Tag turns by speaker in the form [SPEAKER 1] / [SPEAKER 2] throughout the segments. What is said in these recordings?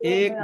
[SPEAKER 1] 1,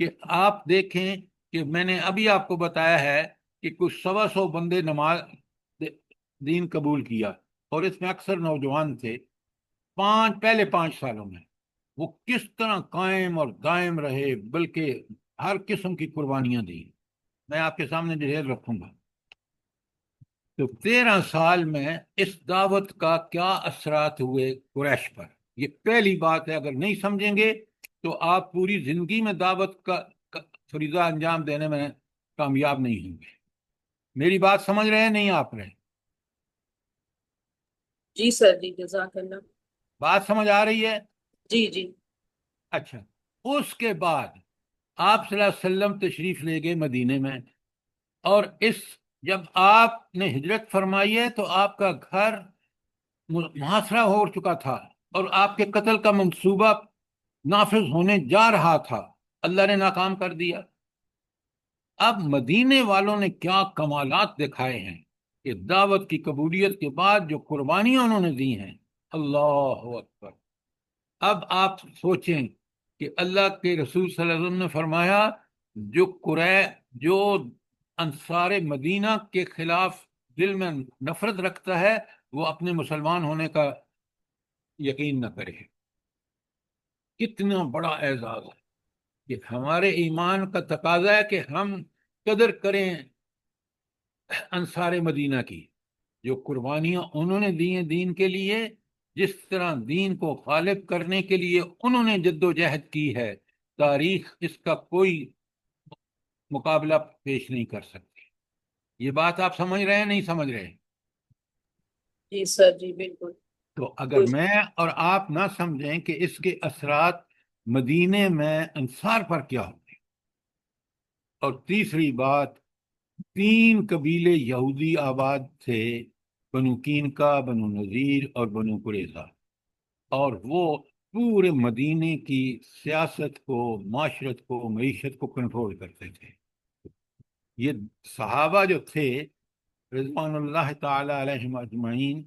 [SPEAKER 1] کہ آپ دیکھیں کہ میں نے ابھی آپ کو بتایا ہے کہ کچھ 125 بندے نماز دین قبول کیا، اور اس میں اکثر نوجوان تھے۔ پہلے 5 سالوں میں وہ کس طرح قائم اور دائم رہے، بلکہ ہر قسم کی قربانیاں دی، میں آپ کے سامنے ڈھیر رکھوں گا۔ تو 13 سال میں اس دعوت کا کیا اثرات ہوئے قریش پر، یہ پہلی بات ہے۔ اگر نہیں سمجھیں گے تو آپ پوری زندگی میں دعوت کا فریضہ انجام دینے میں کامیاب نہیں ہوں گے۔ میری بات سمجھ رہے ہیں نہیں آپ رہے؟
[SPEAKER 2] جی سر جی، جزاک اللہ۔
[SPEAKER 1] بات سمجھ آ رہی ہے؟
[SPEAKER 2] جی جی۔
[SPEAKER 1] اچھا، اس کے بعد آپ صلی اللہ علیہ وسلم تشریف لے گئے مدینے میں، اور جب آپ نے ہجرت فرمائی ہے تو آپ کا گھر محاصرہ ہو چکا تھا، اور آپ کے قتل کا منصوبہ نافذ ہونے جا رہا تھا، اللہ نے ناکام کر دیا۔ اب مدینے والوں نے کیا کمالات دکھائے ہیں کہ دعوت کی قبولیت کے بعد جو قربانیاں انہوں نے دی ہیں، اللہ اکبر۔ اب آپ سوچیں کہ اللہ کے رسول صلی اللہ علیہ وسلم نے فرمایا جو انصار مدینہ کے خلاف دل میں نفرت رکھتا ہے وہ اپنے مسلمان ہونے کا یقین نہ کرے۔ کتنا بڑا اعزاز ہے کہ ہمارے ایمان کا تقاضا ہے کہ ہم قدر کریں انصار مدینہ کی، جو قربانیاں انہوں نے دی ہیں دین کے لیے، جس طرح دین کو غالب کرنے کے لیے انہوں نے جد و جہد کی ہے، تاریخ اس کا کوئی مقابلہ پیش نہیں کر سکتی۔ یہ بات آپ سمجھ رہے ہیں نہیں سمجھ رہے؟
[SPEAKER 2] جی سر جی، بالکل۔
[SPEAKER 1] تو اگر میں اور آپ نہ سمجھیں کہ اس کے اثرات مدینے میں انصار پر کیا ہوتے، اور تیسری بات، 3 قبیلے یہودی آباد تھے، بنو قینقاع، بنو نذیر اور بنو قریظہ، اور وہ پورے مدینے کی سیاست کو، معاشرت کو، معیشت کو کنٹرول کرتے تھے۔ یہ صحابہ جو تھے رضوان اللہ تعالی علیہم اجمعین،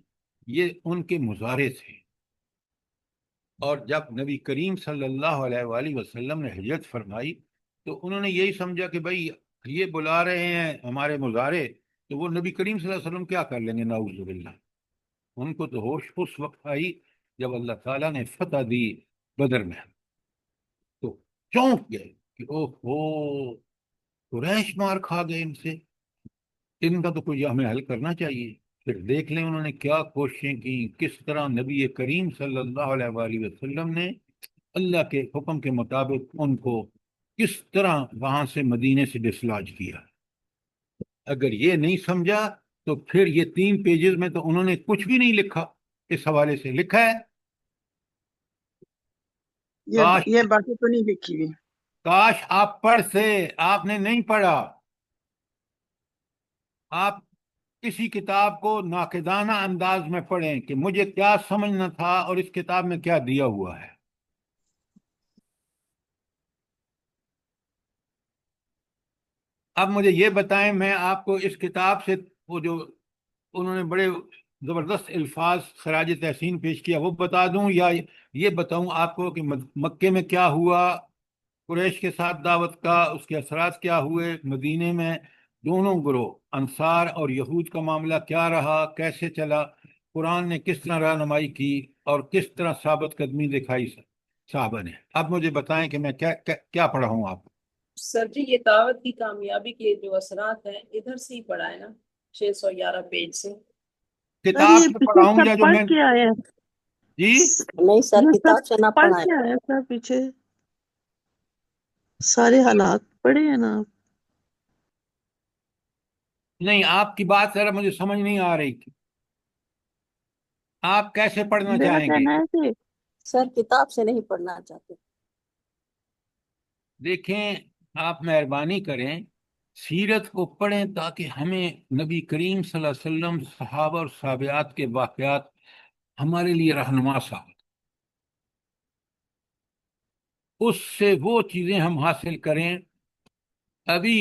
[SPEAKER 1] یہ ان کے مظاہرے تھے۔ اور جب نبی کریم صلی اللہ علیہ وآلہ وسلم نے ہجرت فرمائی تو انہوں نے یہی سمجھا کہ بھائی یہ بلا رہے ہیں ہمارے مظاہرے، تو وہ نبی کریم صلی اللہ علیہ وسلم کیا کر لیں گے، نعوذ باللہ۔ ان کو تو ہوش اس وقت آئی جب اللہ تعالیٰ نے فتح دی بدر میں، تو چونک گئے کہ اوہ ہو، قریش مار کھا گئے ان سے، ان کا تو کوئی ہمیں حل کرنا چاہیے۔ پھر دیکھ لیں انہوں نے کیا کوششیں کی، کس طرح نبی کریم صلی اللہ علیہ وآلہ وسلم نے اللہ کے حکم کے مطابق ان کو کس طرح وہاں سے مدینے سے ڈسلاج کیا۔ اگر یہ نہیں سمجھا تو پھر یہ 3 پیجز میں تو انہوں نے کچھ بھی نہیں لکھا، اس حوالے سے لکھا ہے کاش
[SPEAKER 3] یہ باتیں تو نہیں لکھی ہوئی۔
[SPEAKER 1] کاش آپ پڑھ سے، آپ نے نہیں پڑھا۔ آپ کسی کتاب کو ناقدانہ انداز میں پڑھیں کہ مجھے کیا سمجھنا تھا اور اس کتاب میں کیا دیا ہوا ہے۔ اب مجھے یہ بتائیں، میں آپ کو اس کتاب سے وہ جو انہوں نے بڑے زبردست الفاظ خراج تحسین پیش کیا وہ بتا دوں، یا یہ بتاؤں آپ کو کہ مکے میں کیا ہوا، قریش کے ساتھ دعوت کا اس کے اثرات کیا ہوئے، مدینے میں دونوں گروہ انصار اور یہود کا معاملہ کیا رہا، کیسے چلا، قرآن نے کس طرح رہنمائی کی اور کس طرح ثابت قدمی دکھائی صحابہ نے۔ اب مجھے بتائیں کہ میں کیا پڑھا ہوں آپ کو۔
[SPEAKER 2] سر جی، یہ دعوت کی کامیابی کے جو اثرات ہیں ادھر سے ہی پڑھا ہے نا، 611 پیج سے۔
[SPEAKER 3] سر
[SPEAKER 1] کتاب
[SPEAKER 3] یہ
[SPEAKER 1] سے
[SPEAKER 3] پیچھے
[SPEAKER 1] پڑھا ہوں یا
[SPEAKER 3] سب
[SPEAKER 1] جو
[SPEAKER 3] پڑھ
[SPEAKER 1] میں
[SPEAKER 3] کے آئے ہیں،
[SPEAKER 1] جی
[SPEAKER 4] نہیں سر،
[SPEAKER 3] یہ
[SPEAKER 4] کتاب سے
[SPEAKER 3] سب
[SPEAKER 4] نہ
[SPEAKER 3] پڑھ
[SPEAKER 4] پڑھائیں۔
[SPEAKER 3] کے آئے ہیں سر، پیچھے سارے حالات پڑھے ہیں نا۔
[SPEAKER 1] نہیں، آپ کی بات ذرا مجھے سمجھ نہیں آ رہی تھی، آپ کیسے پڑھنا
[SPEAKER 3] میرا
[SPEAKER 1] چاہیں گے؟
[SPEAKER 3] کہنا ہے کہ
[SPEAKER 4] سر کتاب سے نہیں پڑھنا چاہتے۔
[SPEAKER 1] دیکھیں، آپ مہربانی کریں سیرت کو پڑھیں تاکہ ہمیں نبی کریم صلی اللہ علیہ وسلم، صحابہ اور صحابیات کے واقعات ہمارے لیے رہنما ثابت، اس سے وہ چیزیں ہم حاصل کریں۔ ابھی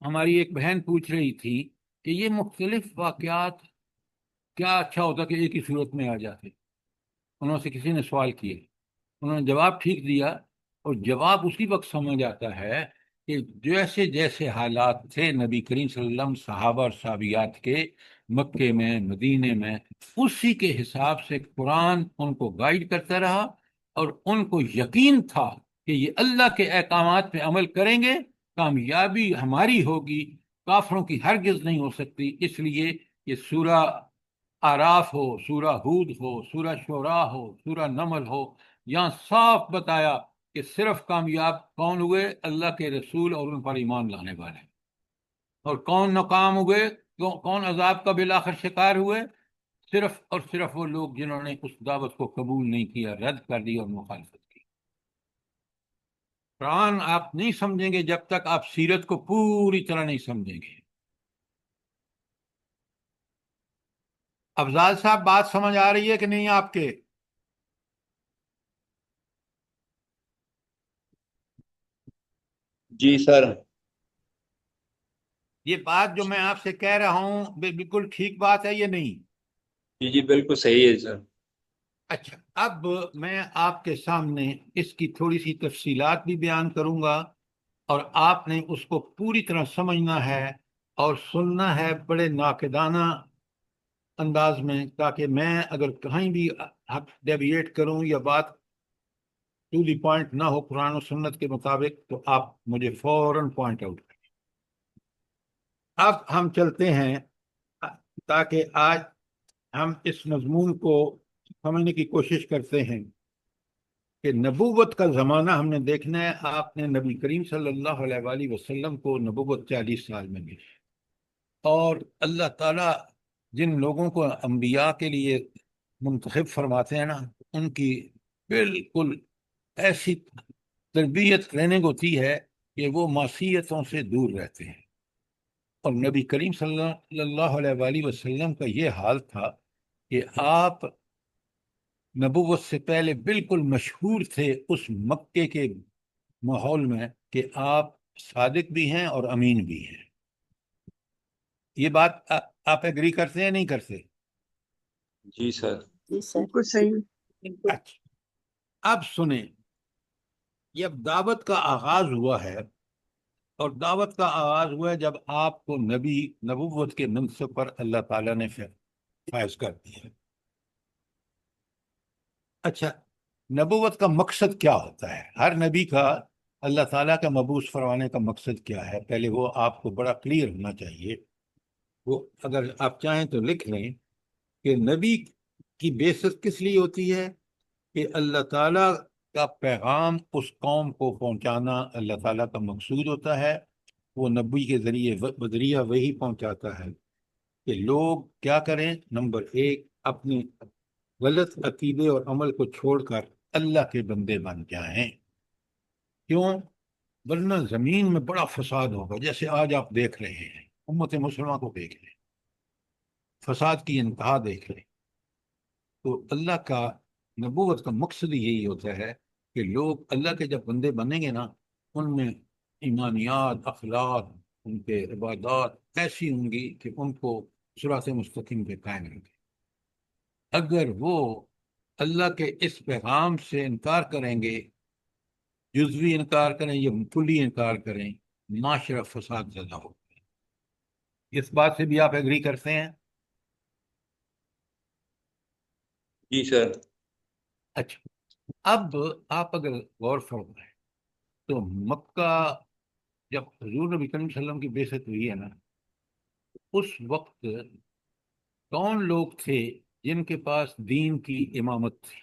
[SPEAKER 1] ہماری ایک بہن پوچھ رہی تھی کہ یہ مختلف واقعات کیا اچھا ہوتا کہ ایک ہی صورت میں آ جاتے، انہوں سے کسی نے سوال کیے، انہوں نے جواب ٹھیک دیا، اور جواب اسی وقت سمجھ آتا ہے کہ جیسے جیسے حالات تھے نبی کریم صلی اللہ علیہ وسلم صحابہ اور صحابیات کے مکے میں مدینے میں، اسی کے حساب سے قرآن ان کو گائیڈ کرتا رہا، اور ان کو یقین تھا کہ یہ اللہ کے احکامات پہ عمل کریں گے، کامیابی ہماری ہوگی، کافروں کی ہرگز نہیں ہو سکتی۔ اس لیے یہ سورہ آراف ہو، سورہ ہود ہو، سورہ شعراء ہو، سورہ نمل ہو، یہاں صاف بتایا کہ صرف کامیاب کون ہوئے؟ اللہ کے رسول اور ان پر ایمان لانے والے۔ اور کون ناکام ہوئے؟ کون عذاب کا بالآخر شکار ہوئے؟ صرف اور صرف وہ لوگ جنہوں نے اس دعوت کو قبول نہیں کیا، رد کر دی اور مخالفت کی۔ قرآن آپ نہیں سمجھیں گے جب تک آپ سیرت کو پوری طرح نہیں سمجھیں گے۔ افضال صاحب، بات سمجھ آ رہی ہے کہ نہیں آپ کے؟
[SPEAKER 5] جی سر۔
[SPEAKER 1] یہ بات جو میں آپ سے کہہ رہا ہوں بالکل ٹھیک بات ہے یا نہیں؟
[SPEAKER 5] جی جی بالکل صحیح ہے سر۔
[SPEAKER 1] اچھا، اب میں آپ کے سامنے اس کی تھوڑی سی تفصیلات بھی بیان کروں گا، اور آپ نے اس کو پوری طرح سمجھنا ہے اور سننا ہے بڑے ناقدانہ انداز میں، تاکہ میں اگر کہیں بھی ڈیویٹ کروں یا بات ٹو دی پوائنٹ نہ ہو قرآن و سنت کے مطابق، تو آپ مجھے فوراً پوائنٹ آؤٹ کریں۔ اب ہم چلتے ہیں، تاکہ آج ہم اس مضمون کو سمجھنے کی کوشش کرتے ہیں کہ نبوت کا زمانہ ہم نے دیکھنا ہے۔ آپ نے نبی کریم صلی اللہ علیہ وآلہ وسلم کو نبوت 40 سال میں ملی، اور اللہ تعالیٰ جن لوگوں کو انبیاء کے لیے منتخب فرماتے ہیں نا، ان کی بالکل ایسی تربیت ٹریننگ ہوتی ہے کہ وہ معصیتوں سے دور رہتے ہیں۔ اور نبی کریم صلی اللہ علیہ وآلہ وسلم کا یہ حال تھا کہ آپ نبوت سے پہلے بالکل مشہور تھے اس مکے کے ماحول میں کہ آپ صادق بھی ہیں اور امین بھی ہیں۔ یہ بات آپ ایگری کرتے ہیں نہیں کرتے؟
[SPEAKER 5] جی سر۔
[SPEAKER 4] جی سر۔
[SPEAKER 3] بالکل صحیح۔
[SPEAKER 2] بالکل۔
[SPEAKER 1] اچھا، اب سنیں، جب دعوت کا آغاز ہوا ہے، اور دعوت کا آغاز ہوا ہے جب آپ کو نبوت کے منصب پر اللہ تعالیٰ نے فائز کر دیا۔ اچھا، نبوت کا مقصد کیا ہوتا ہے؟ ہر نبی کا اللہ تعالیٰ کا مبعوث فرمانے کا مقصد کیا ہے؟ پہلے وہ آپ کو بڑا کلیئر ہونا چاہیے۔ وہ اگر آپ چاہیں تو لکھ لیں کہ نبی کی بعثت کس لیے ہوتی ہے؟ کہ اللہ تعالیٰ کا پیغام اس قوم کو پہنچانا اللہ تعالیٰ کا مقصود ہوتا ہے۔ وہ نبی کے ذریعہ وہی پہنچاتا ہے کہ لوگ کیا کریں؟ نمبر ایک، اپنے غلط عقیدے اور عمل کو چھوڑ کر اللہ کے بندے بن جائیں۔ کیوں؟ ورنہ زمین میں بڑا فساد ہوگا، جیسے آج آپ دیکھ رہے ہیں، امت مسلمہ کو دیکھ لیں، فساد کی انتہا دیکھ لیں۔ تو اللہ کا نبوت کا مقصد یہی ہوتا ہے کہ لوگ اللہ کے جب بندے بنیں گے نا، ان میں ایمانیات، اخلاق، ان کے عبادات ایسی ہوں گی کہ ان کو صراط مستقیم پہ قائم رکھیں۔ اگر وہ اللہ کے اس پیغام سے انکار کریں گے، جزوی انکار کریں یا کلی انکار کریں، معاشرہ فساد زدہ ہوگا۔ اس بات سے بھی آپ ایگری کرتے ہیں؟
[SPEAKER 5] جی سر۔
[SPEAKER 1] اچھا، اب آپ اگر غور فرمائیں تو مکہ جب حضور نبی کریم صلی اللہ علیہ وسلم کی بعثت ہوئی ہے نا، اس وقت کون لوگ تھے جن کے پاس دین کی امامت تھی؟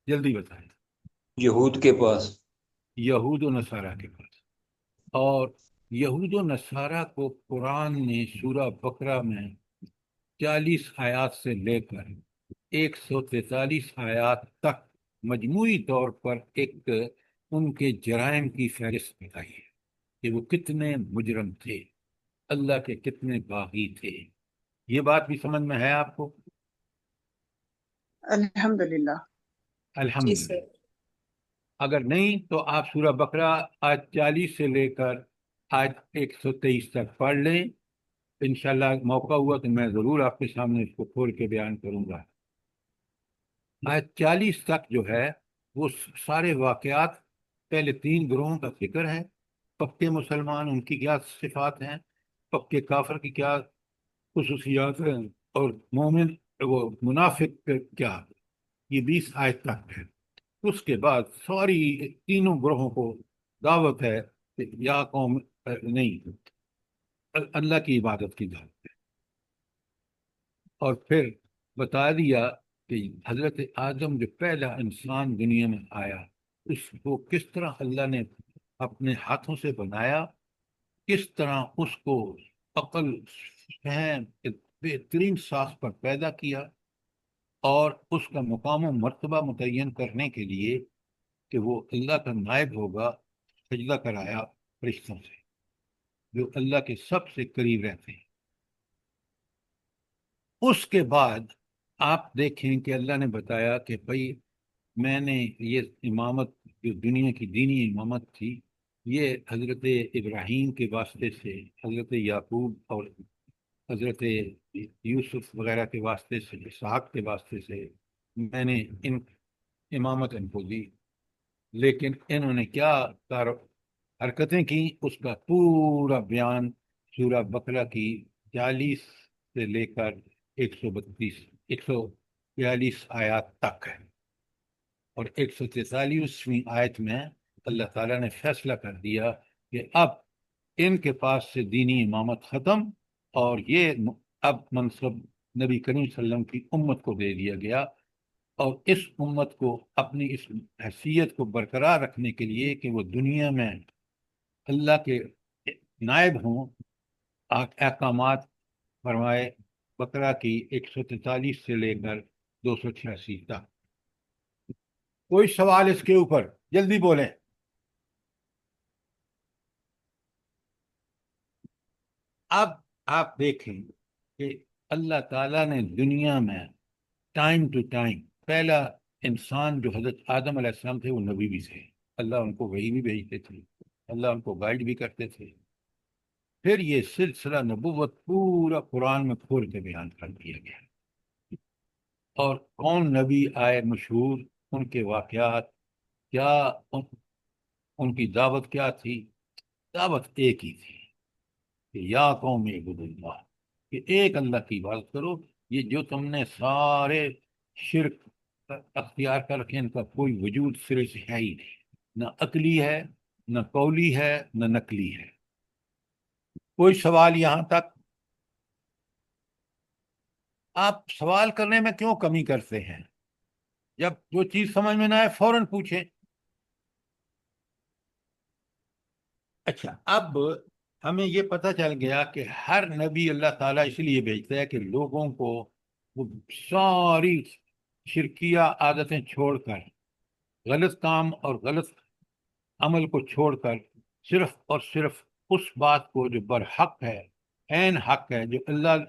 [SPEAKER 1] جلدی بتائیں۔
[SPEAKER 5] یہود کے پاس۔
[SPEAKER 1] یہود و نصارہ کے پاس۔ اور یہود و نصارہ کو قرآن نے سورہ بقرہ میں 40 آیات سے لے کر 143 آیات تک مجموعی طور پر ایک ان کے جرائم کی فہرست بتائی ہے کہ وہ کتنے مجرم تھے، اللہ کے کتنے باغی تھے۔ یہ بات بھی سمجھ میں ہے آپ کو؟
[SPEAKER 3] الحمدللہ۔
[SPEAKER 2] جی
[SPEAKER 1] الحمدللہ۔
[SPEAKER 2] سر۔
[SPEAKER 1] اگر نہیں تو آپ سورہ بقرہ آیت 40 سے لے کر آیت 123 تک پڑھ لیں۔ انشاءاللہ موقع ہوا تو میں ضرور آپ کے سامنے اس کو کھول کے بیان کروں گا۔ آیت 40 تک جو ہے وہ سارے واقعات پہلے 3 گروہوں کا ذکر ہے، پکے مسلمان ان کی کیا صفات ہیں، پکے کافر کی کیا خصوصیات ہیں، اور مومن وہ منافق کیا، یہ 20 آیت تک ہے۔ اس کے بعد ساری تینوں گروہوں کو دعوت ہے کہ یا قوم نہیں، اللہ کی عبادت کی دعوت ہے۔ اور پھر بتا دیا کہ حضرت آدم جو پہلا انسان دنیا میں آیا، اس کو کس طرح اللہ نے اپنے ہاتھوں سے بنایا، کس طرح اس کو عقل فہم کے بہترین ساخت پر پیدا کیا، اور اس کا مقام و مرتبہ متعین کرنے کے لیے کہ وہ اللہ کا نائب ہوگا، سجدہ کرایا فرشتوں سے جو اللہ کے سب سے قریب رہتے ہیں۔ اس کے بعد آپ دیکھیں کہ اللہ نے بتایا کہ بھائی میں نے یہ امامت جو دنیا کی دینی امامت تھی، یہ حضرت ابراہیم کے واسطے سے، حضرت یعقوب اور حضرت یوسف وغیرہ کے واسطے سے، اسحاق کے واسطے سے میں نے امامت ان کو دی، لیکن انہوں نے کیا حرکتیں کی، اس کا پورا بیان سورہ بقرہ کی 40 سے لے کر 142 آیات تک ہے، اور 143ویں آیت میں اللہ تعالیٰ نے فیصلہ کر دیا کہ اب ان کے پاس سے دینی امامت ختم، اور یہ اب منصب نبی کریم صلی اللہ علیہ وسلم کی امت کو دے دیا گیا، اور اس امت کو اپنی اس حیثیت کو برقرار رکھنے کے لیے کہ وہ دنیا میں اللہ کے نائب ہوں، احکامات فرمائے بقرہ کی 143 سے لے کر 286 تک۔ کوئی سوال اس کے اوپر؟ جلدی بولیں۔ اب آپ دیکھیں کہ اللہ تعالیٰ نے دنیا میں ٹائم ٹو ٹائم، پہلا انسان جو حضرت آدم علیہ السلام تھے وہ نبی بھی تھے، اللہ ان کو وحی بھی بھیجتے تھے، اللہ ان کو گائیڈ بھی کرتے تھے۔ پھر یہ سلسلہ نبوت پورا قرآن میں کھول کے بیان کر دیا گیا، اور کون نبی آئے مشہور، ان کے واقعات کیا، ان کی دعوت کیا تھی؟ دعوت ایک ہی تھی کہ یا قوم اعبدوا اللہ، کہ ایک اللہ کی عبادت کرو، یہ جو تم نے سارے شرک اختیار کر رکھے ان کا کوئی وجود سرے سے ہے ہی نہیں، نہ عقلی ہے، نہ قولی ہے، نہ نقلی ہے۔ کوئی سوال یہاں تک؟ آپ سوال کرنے میں کیوں کمی کرتے ہیں؟ جب جو چیز سمجھ میں نہ آئے فوراً پوچھیں۔ اچھا، اب ہمیں یہ پتہ چل گیا کہ ہر نبی اللہ تعالیٰ اس لیے بھیجتا ہے کہ لوگوں کو وہ ساری شرکیہ عادتیں چھوڑ کر، غلط کام اور غلط عمل کو چھوڑ کر صرف اور صرف اس بات کو جو برحق ہے، عین حق ہے، جو اللہ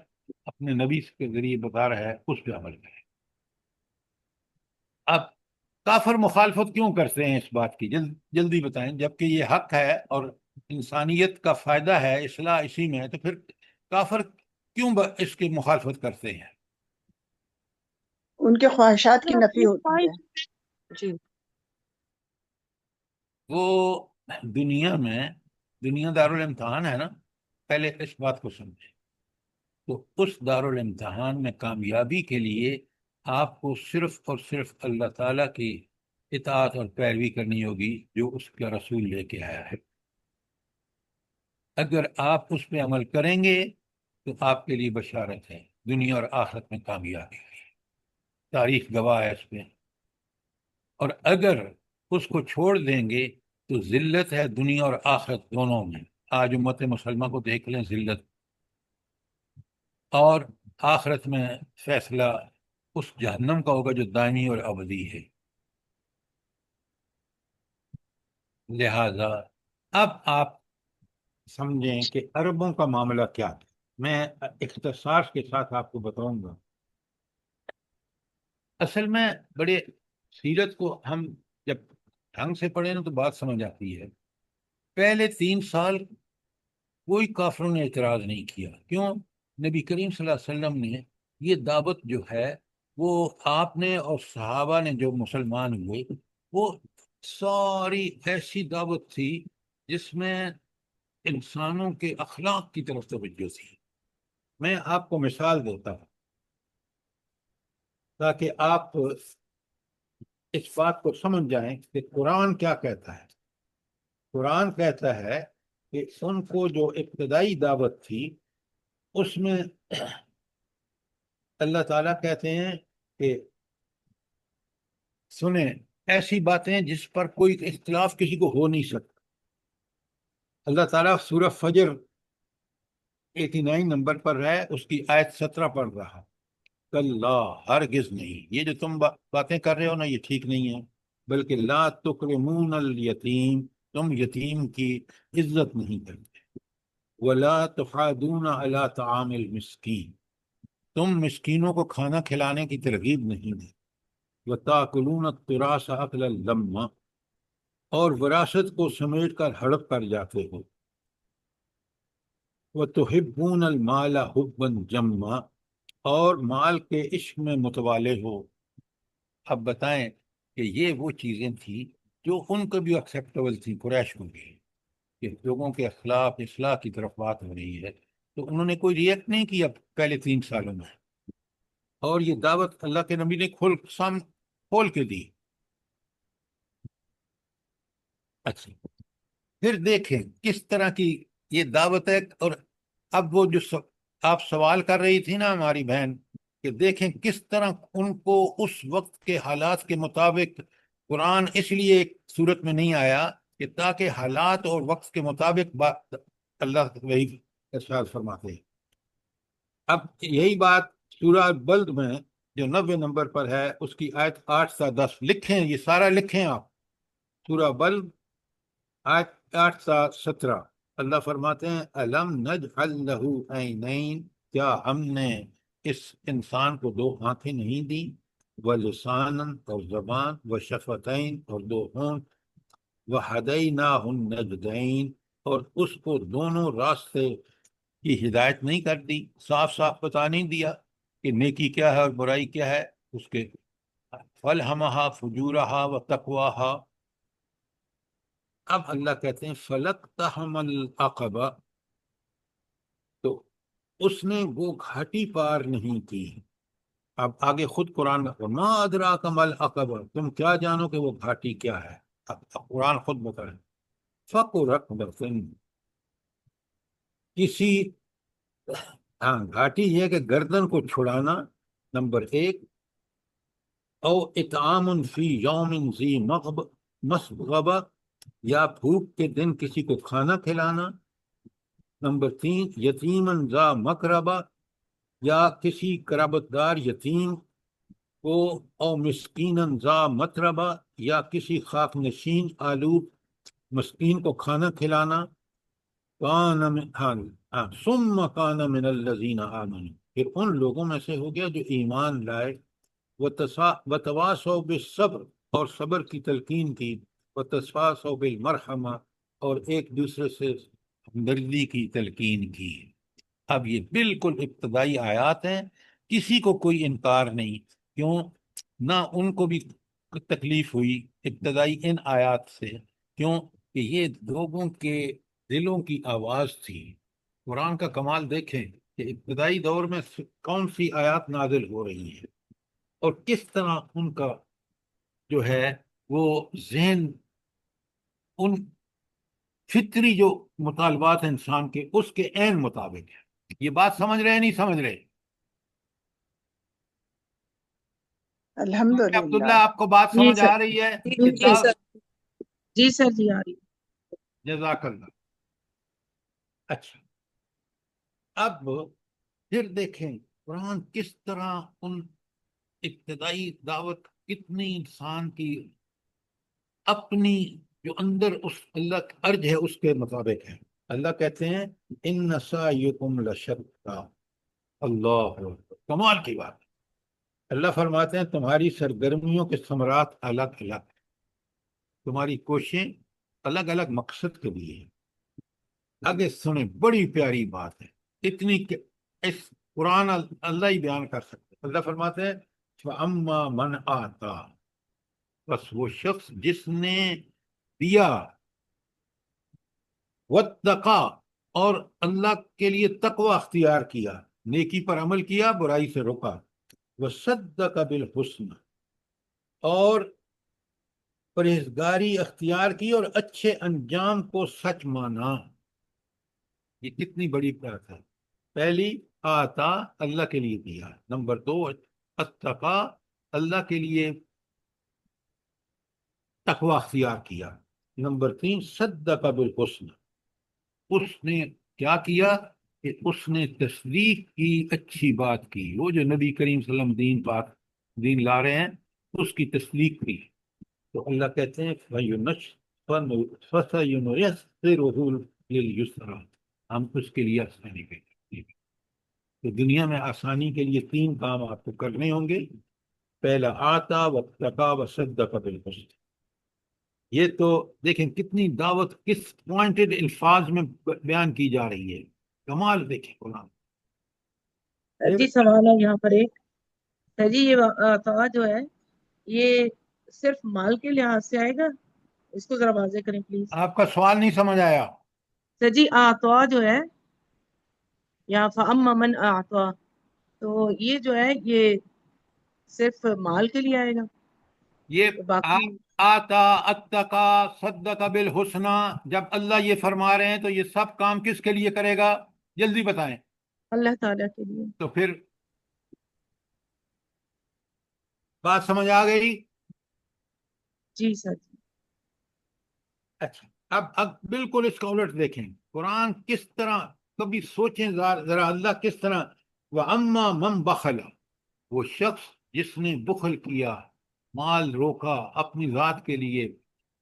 [SPEAKER 1] اپنے نبی کے ذریعے بتا رہا ہے، اس پہ عمل کرے۔ اب کافر مخالفت کیوں کرتے ہیں اس بات کی؟ جلدی بتائیں، جبکہ یہ حق ہے اور انسانیت کا فائدہ ہے، اصلاح اسی میں ہے، تو پھر کافر کیوں اس کی مخالفت کرتے ہیں؟
[SPEAKER 3] ان کے خواہشات کی نفی ہوتی ہے۔ جی،
[SPEAKER 1] وہ دنیا دارالامتحان ہے نا، پہلے اس بات کو سمجھیں۔ تو اس دارالامتحان میں کامیابی کے لیے آپ کو صرف اور صرف اللہ تعالیٰ کی اطاعت اور پیروی کرنی ہوگی جو اس کا رسول لے کے آیا ہے۔ اگر آپ اس پہ عمل کریں گے تو آپ کے لیے بشارت ہے، دنیا اور آخرت میں کامیابی ہے، تاریخ گواہ ہے اس پہ۔ اور اگر اس کو چھوڑ دیں گے تو ذلت ہے دنیا اور آخرت دونوں میں۔ آج امت مسلمہ کو دیکھ لیں، ذلت، اور آخرت میں فیصلہ اس جہنم کا ہوگا جو دائمی اور ابدی ہے۔ لہذا اب آپ سمجھیں کہ عربوں کا معاملہ کیا تھا۔ میں اختصار کے ساتھ آپ کو بتاؤں گا۔ اصل میں بڑے سیرت کو ہم جب ڈھنگ سے پڑھیں نا تو بات سمجھ آتی ہے۔ پہلے 3 سال کوئی کافروں نے اعتراض نہیں کیا۔ کیوں؟ نبی کریم صلی اللہ علیہ وسلم نے یہ دعوت جو ہے وہ آپ نے اور صحابہ نے جو مسلمان ہوئے وہ ساری ایسی دعوت تھی جس میں انسانوں کے اخلاق کی طرف توجہ تھی. میں آپ کو مثال دیتا ہوں تاکہ آپ اس بات کو سمجھ جائیں کہ قرآن کیا کہتا ہے. قرآن کہتا ہے کہ ان کو جو ابتدائی دعوت تھی اس میں اللہ تعالیٰ کہتے ہیں کہ سنیں ایسی باتیں جس پر کوئی اختلاف کسی کو ہو نہیں سکتا. اللہ تعالیٰ سورہ فجر 89 نمبر پر ہے، اس کی آیت 17 پڑھ رہا. کلا ہرگز نہیں، یہ جو تم باتیں کر رہے ہو نا یہ ٹھیک نہیں ہے. بلکہ لا تکرمون الیتیم، تم یتیم کی عزت نہیں کرتے. ولا تحاضون علی طعام المسکین، تم مسکینوں کو کھانا کھلانے کی ترغیب نہیں دی. وتاکلون التراث اکلا لما، اور وراثت کو سمیٹ کر ہڑپ کر جاتے ہو. وتحبون المال حبا جما، اور مال کے عشق میں متوالے ہو. اب بتائیں کہ یہ وہ چیزیں تھیں جو ان کو بھی ایکسیپٹیبل تھیں قریش کو بھی، کہ لوگوں کے اخلاق اصلاح کی طرف بات ہو رہی ہے تو انہوں نے کوئی ریئیکٹ نہیں کیا پہلے 3 سالوں میں. اور یہ دعوت اللہ کے نبی نے کھول کے دی. اچھا پھر دیکھیں کس طرح کی یہ دعوت ہے. اور اب وہ جو آپ سوال کر رہی تھی نا ہماری بہن، کہ دیکھیں کس طرح ان کو اس وقت کے حالات کے مطابق قرآن اس لیے ایک صورت میں نہیں آیا کہ تاکہ حالات اور وقت کے مطابق اللہ وہی ارشاد فرماتے ہیں. اب یہی بات سورہ بلد میں جو 90 نمبر پر ہے اس کی آیت 8 سے 10 لکھیں، یہ سارا لکھیں آپ. سورہ بلد آیت 8 سے 17 اللہ فرماتے ہیں الم نجعل لہ عینین، کیا ہم نے اس انسان کو 2 آنکھیں نہیں دی، ولسانا اور زبان، وشفتین اور 2 ہونٹ، وہدیناہ النجدین اور اس کو دونوں راستے کی ہدایت نہیں کر دی، صاف صاف بتا نہیں دیا کہ نیکی کیا ہے اور برائی کیا ہے. اس کے فلہمہا فجورہا وتقواہا. اب اللہ کہتے ہیں فلقتحم العقبہ، تو اس نے وہ گھاٹی پار نہیں کی. اب آگے خود قرآن ما ادراک ما العقبہ، تم کیا جانو کہ وہ گھاٹی کیا ہے. اب قرآن خود بتا رہے فق رقبۃ، کسی ہاں گھاٹی یہ کہ گردن کو چھڑانا نمبر 1، او اطعام فی یوم ذی مسغبہ، یا بھوک کے دن کسی کو کھانا کھلانا. نمبر 3 یتیمن ذا مقربہ، یا کسی قرابت دار یتیم کو، او مسکینن ذا متربہ، یا کسی خاک نشین آلود مسکین کو کھانا کھلانا. ثم کان من الذین آمنوا، پھر ان لوگوں میں سے ہو گیا جو ایمان لائے. وتواصوا بالصبر، اور صبر کی تلقین کی. وتواصوا بالمرحمہ، اور ایک دوسرے سے ہمدردی کی تلقین کی. اب یہ بالکل ابتدائی آیات ہیں، کسی کو کوئی انکار نہیں. کیوں نہ ان کو بھی تکلیف ہوئی ابتدائی ان آیات سے، کیوں کہ یہ لوگوں کے دلوں کی آواز تھی. قرآن کا کمال دیکھیں کہ ابتدائی دور میں کون سی آیات نازل ہو رہی ہیں اور کس طرح ان کا جو ہے وہ ذہن ان فطری جو مطالبات ہیں انسان کے اس کے عین مطابق ہے. یہ بات سمجھ رہے ہیں نہیں سمجھ رہے؟
[SPEAKER 3] الحمدللہ.
[SPEAKER 1] عبداللہ آپ کو بات
[SPEAKER 2] جی
[SPEAKER 1] سمجھ
[SPEAKER 2] سر.
[SPEAKER 1] آ رہی ہے؟
[SPEAKER 2] جی سر، جی سر، جی آ رہی.
[SPEAKER 1] جزاک اللہ. اچھا اب پھر دیکھیں قرآن کس طرح ان ابتدائی دعوت کتنی انسان کی اپنی جو اندر اس اللہ کا ارج ہے اس کے مطابق ہے. اللہ کہتے ہیں ان سعیکم لشتیٰ. اللہ اکبر، کمال کی بات. اللہ فرماتے ہیں تمہاری سرگرمیوں کے ثمرات الگ الگ، تمہاری کوششیں الگ الگ مقصد کے لیے ہیں. آگے سنیں بڑی پیاری بات ہے، اتنی کہ اس قرآن اللہ ہی بیان کر سکتے. اللہ فرماتے ہیں فَأَمَّا مَنْ آتا، بس وہ شخص جس نے دیا واتقا اور اللہ کے لیے تقوی اختیار کیا، نیکی پر عمل کیا، برائی سے روکا، وصدق بالحسن اور پرہیزگاری اختیار کی اور اچھے انجام کو سچ مانا۔ یہ کتنی بڑی بات ہے۔ پہلی آتا، اللہ کے لیے دیا، نمبر 2 اتقا، اللہ کے لیے تقوی اختیار کیا، نمبر 3 صدق بالحسن، اس نے کیا کیا کہ اس نے تصدیق کی، اچھی بات کی، وہ جو نبی کریم صلی اللہ علیہ وسلم دین لا رہے ہیں اس کی تصدیق کی۔ تو اللہ کہتے ہیں فَسَيُنُيَسِّرُهُ لِلْيُسْرَىٰ، ہم اس کے لیے آسانی کریں گے۔ تو دنیا میں آسانی کے لیے 3 کام آپ کو کرنے ہوں گے۔ پہلا آتا واتقا وصدق بالحسن۔ یہ تو دیکھیں کتنی دعوت کس پوائنٹڈ الفاظ میں بیان کی جا رہی ہے، کمال دیکھیں قرآن۔
[SPEAKER 2] سر جی سوال ہے یہاں پر ایک، سر جی یہ عطا جو ہے یہ صرف مال کے لحاظ سے آئے گا؟ اس کو ذرا واضح کریں پلیز۔
[SPEAKER 1] آپ کا سوال نہیں سمجھ آیا۔
[SPEAKER 2] سر جی عطا جو ہے یا فَأَمَّا مَنْ أَعْطَىٰ، تو یہ جو ہے یہ صرف مال کے لیے آئے گا؟
[SPEAKER 1] یہ
[SPEAKER 2] باقی
[SPEAKER 1] آتا اتقا صدق بالحسنہ، جب اللہ یہ فرما رہے ہیں تو یہ سب کام کس کے لیے کرے گا؟ جلدی بتائیں۔
[SPEAKER 2] اللہ تعالیٰ کے لیے۔
[SPEAKER 1] تو پھر بات سمجھ آ گئی؟
[SPEAKER 2] جی سر جی۔
[SPEAKER 1] اچھا، اب بالکل اس کا الٹ دیکھیں، قرآن کس طرح، کبھی سوچیں ذرا اللہ کس طرح، وَأَمَّا مَنْ بَخَلَ، وہ شخص جس نے بخل کیا، مال روکا اپنی ذات کے لیے،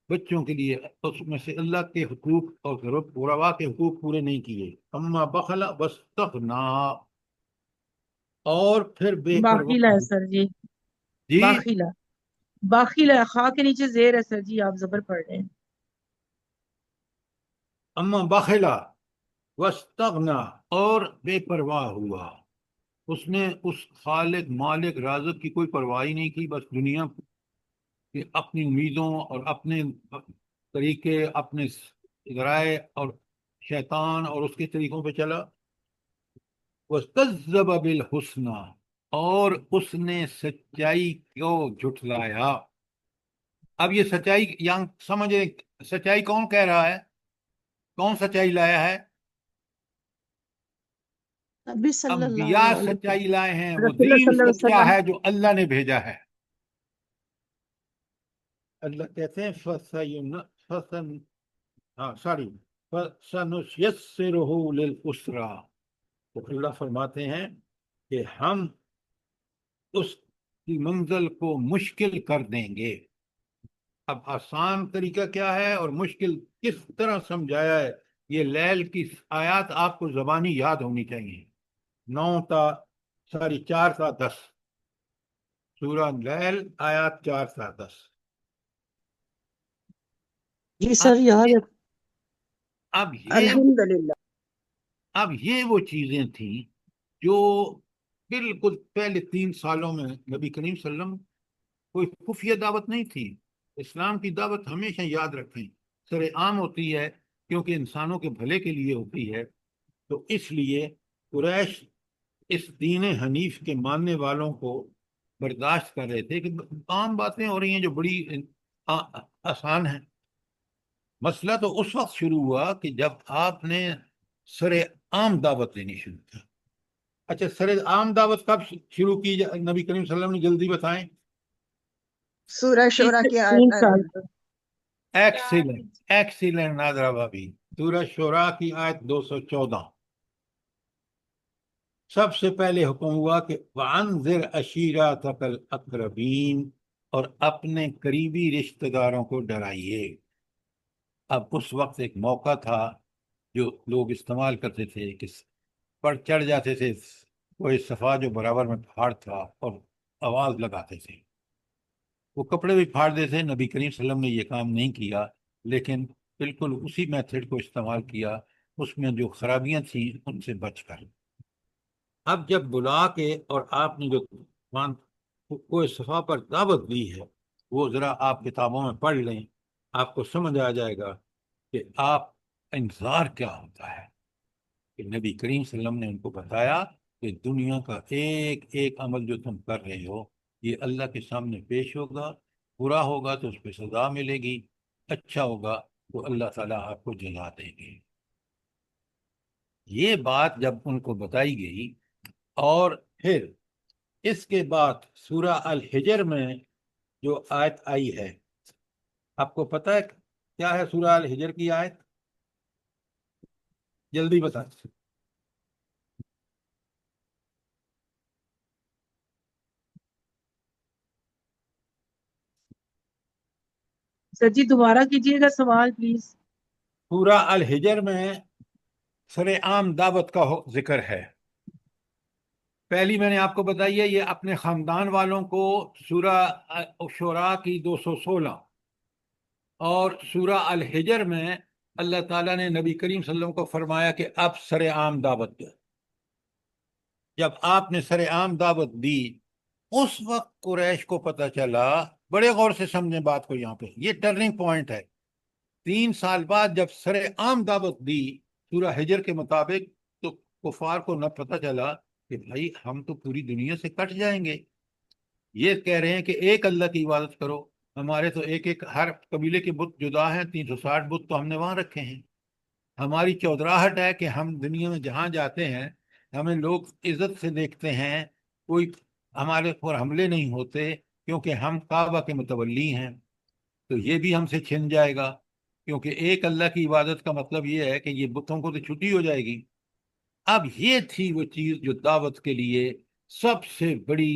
[SPEAKER 1] بچوں کے لیے، اس میں سے اللہ کے حقوق اور غربا کے حقوق پورے نہیں کیے، اما بخل واستغنا، اور پھر بے
[SPEAKER 2] باخیلہ
[SPEAKER 1] پرواہ۔
[SPEAKER 2] ہے سر جی،
[SPEAKER 1] جی
[SPEAKER 2] باخیلہ، باخیلہ، خا کے نیچے زیر ہے سر جی، آپ زبر پڑھ رہے ہیں۔
[SPEAKER 1] اما بخلا واستغنا، اور بے پرواہ ہوا، اس نے اس خالق مالک رازق کی کوئی پرواہ ہی نہیں کی، بس دنیا کہ اپنی امیدوں اور اپنے طریقے، اپنے ذرائع اور شیطان اور اس کے طریقوں پہ چلا۔ وَاسْتَكْبَرَ بِالْحُسْنَىٰ، اور اس نے سچائی کو جھٹلایا۔ اب یہ سچائی یہاں سمجھے، سچائی کون کہہ رہا ہے؟ کون سچائی لایا ہے؟
[SPEAKER 4] نبی صلی اللہ
[SPEAKER 1] انبیاء
[SPEAKER 4] علیہ وسلم،
[SPEAKER 1] سچائی لائے ہیں، وہ
[SPEAKER 2] رسول اللہ
[SPEAKER 1] دین
[SPEAKER 2] صلی اللہ علیہ
[SPEAKER 1] سچا
[SPEAKER 2] وسلم۔
[SPEAKER 1] ہے جو اللہ نے بھیجا ہے۔ اللہ کہتے ہیں فَسَنُيَسِّرُهُ لِلْعُسْرَىٰ، تو اللہ فرماتے ہیں کہ ہم اس کی منزل کو مشکل کر دیں گے۔ اب آسان طریقہ کیا ہے اور مشکل کس طرح سمجھایا ہے؟ یہ لیل کی آیات آپ کو زبانی یاد ہونی چاہیے، 4 تا 10، سورہ لیل آیات 4 تا 10۔
[SPEAKER 4] جی سر یاد ہے۔
[SPEAKER 1] اب
[SPEAKER 3] الحمدللہ۔
[SPEAKER 1] یہ وہ چیزیں تھیں جو بالکل پہلے 3 سالوں میں نبی کریم صلی اللہ علیہ وسلم، کوئی خفیہ دعوت نہیں تھی۔ اسلام کی دعوت ہمیشہ یاد رکھیں سر عام ہوتی ہے، کیونکہ انسانوں کے بھلے کے لیے ہوتی ہے، تو اس لیے قریش اس دین حنیف کے ماننے والوں کو برداشت کر رہے تھے کہ عام باتیں ہو رہی ہیں جو بڑی آسان ہیں۔ مسئلہ تو اس وقت شروع ہوا کہ جب آپ نے سر عام دعوت دینی شروع کی۔ اچھا، سر عام دعوت کب شروع کی نبی کریم صلی اللہ علیہ وسلم نے؟ جلدی بتائیں۔
[SPEAKER 3] سورہ شورہ کی
[SPEAKER 2] 3
[SPEAKER 3] آیت
[SPEAKER 2] سال پر۔
[SPEAKER 1] ایکسیلنٹ نادرہ بھابی، سورہ شورا کی آیت 214۔ سب سے پہلے حکم ہوا کہ وَأَنذِرْ عَشِيرَتَكَ الْأَقْرَبِينَ، اور اپنے قریبی رشتہ داروں کو ڈرائیے۔ اب اس وقت ایک موقع تھا جو لوگ استعمال کرتے تھے کہ پر چڑھ جاتے تھے کوئی صفا جو برابر میں پہاڑ تھا اور آواز لگاتے تھے، وہ کپڑے بھی پھاڑ دیتے تھے۔ نبی کریم صلی اللہ علیہ وسلم نے یہ کام نہیں کیا، لیکن بالکل اسی میتھڈ کو استعمال کیا، اس میں جو خرابیاں تھیں ان سے بچ کر۔ اب جب بلا کے اور آپ نے جو کوئی صفا پر دعوت دی ہے وہ ذرا آپ کتابوں میں پڑھ لیں، آپ کو سمجھ آ جائے گا کہ آپ انتظار کیا ہوتا ہے. کہ نبی کریم صلی اللہ علیہ وسلم نے ان کو بتایا کہ دنیا کا ایک ایک عمل جو تم کر رہے ہو یہ اللہ کے سامنے پیش ہوگا، برا ہوگا تو اس پہ سزا ملے گی، اچھا ہوگا تو اللہ تعالیٰ آپ کو جزا دیں گے. یہ بات جب ان کو بتائی گئی، اور پھر اس کے بعد سورہ الحجر میں جو آیت آئی ہے، آپ کو پتہ ہے کیا ہے سورہ الحجر کی آیت؟ جلدی بتائیں.
[SPEAKER 2] سر جی دوبارہ کیجیے گا سوال پلیز.
[SPEAKER 1] سورہ الحجر میں سر عام دعوت کا ذکر ہے. پہلی میں نے آپ کو بتائی ہے، یہ اپنے خاندان والوں کو سورہ شورا کی 216، اور سورہ الحجر میں اللہ تعالیٰ نے نبی کریم صلی اللہ علیہ وسلم کو فرمایا کہ اب سر عام دعوت دو. جب آپ نے سر عام دعوت دی، اس وقت قریش کو پتہ چلا، بڑے غور سے سمجھیں بات کو، یہاں پہ یہ ٹرننگ پوائنٹ ہے. 3 سال بعد جب سر عام دعوت دی سورہ حجر کے مطابق، تو کفار کو نہ پتہ چلا کہ بھائی ہم تو پوری دنیا سے کٹ جائیں گے. یہ کہہ رہے ہیں کہ ایک اللہ کی عبادت کرو، ہمارے تو ایک ایک ہر قبیلے کے بت جدا ہیں، 360 بت تو ہم نے وہاں رکھے ہیں. ہماری چودراہٹ ہے کہ ہم دنیا میں جہاں جاتے ہیں ہمیں لوگ عزت سے دیکھتے ہیں، کوئی ہمارے پر حملے نہیں ہوتے کیونکہ ہم کعبہ کے متولی ہیں. تو یہ بھی ہم سے چھن جائے گا، کیونکہ ایک اللہ کی عبادت کا مطلب یہ ہے کہ یہ بتوں کو تو چھٹی ہو جائے گی. اب یہ تھی وہ چیز جو دعوت کے لیے سب سے بڑی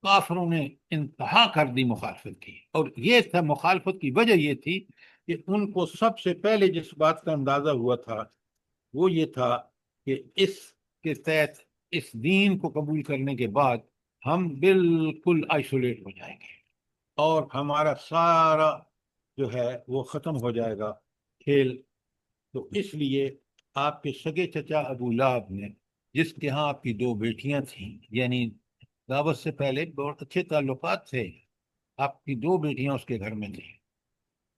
[SPEAKER 1] کافروں نے انتہا کر دی مخالفت کی. اور یہ تھا مخالفت کی وجہ یہ تھی کہ ان کو سب سے پہلے جس بات کا اندازہ ہوا تھا وہ یہ تھا کہ اس کے تحت اس دین کو قبول کرنے کے بعد ہم بالکل آئسولیٹ ہو جائیں گے اور ہمارا سارا جو ہے وہ ختم ہو جائے گا کھیل. تو اس لیے آپ کے سگے چچا ابو لہب نے، جس کے ہاں آپ کی 2 بیٹیاں تھیں، یعنی دعوت سے پہلے بہت اچھے تعلقات تھے، آپ کی 2 بیٹیاں اس کے گھر میں تھیں،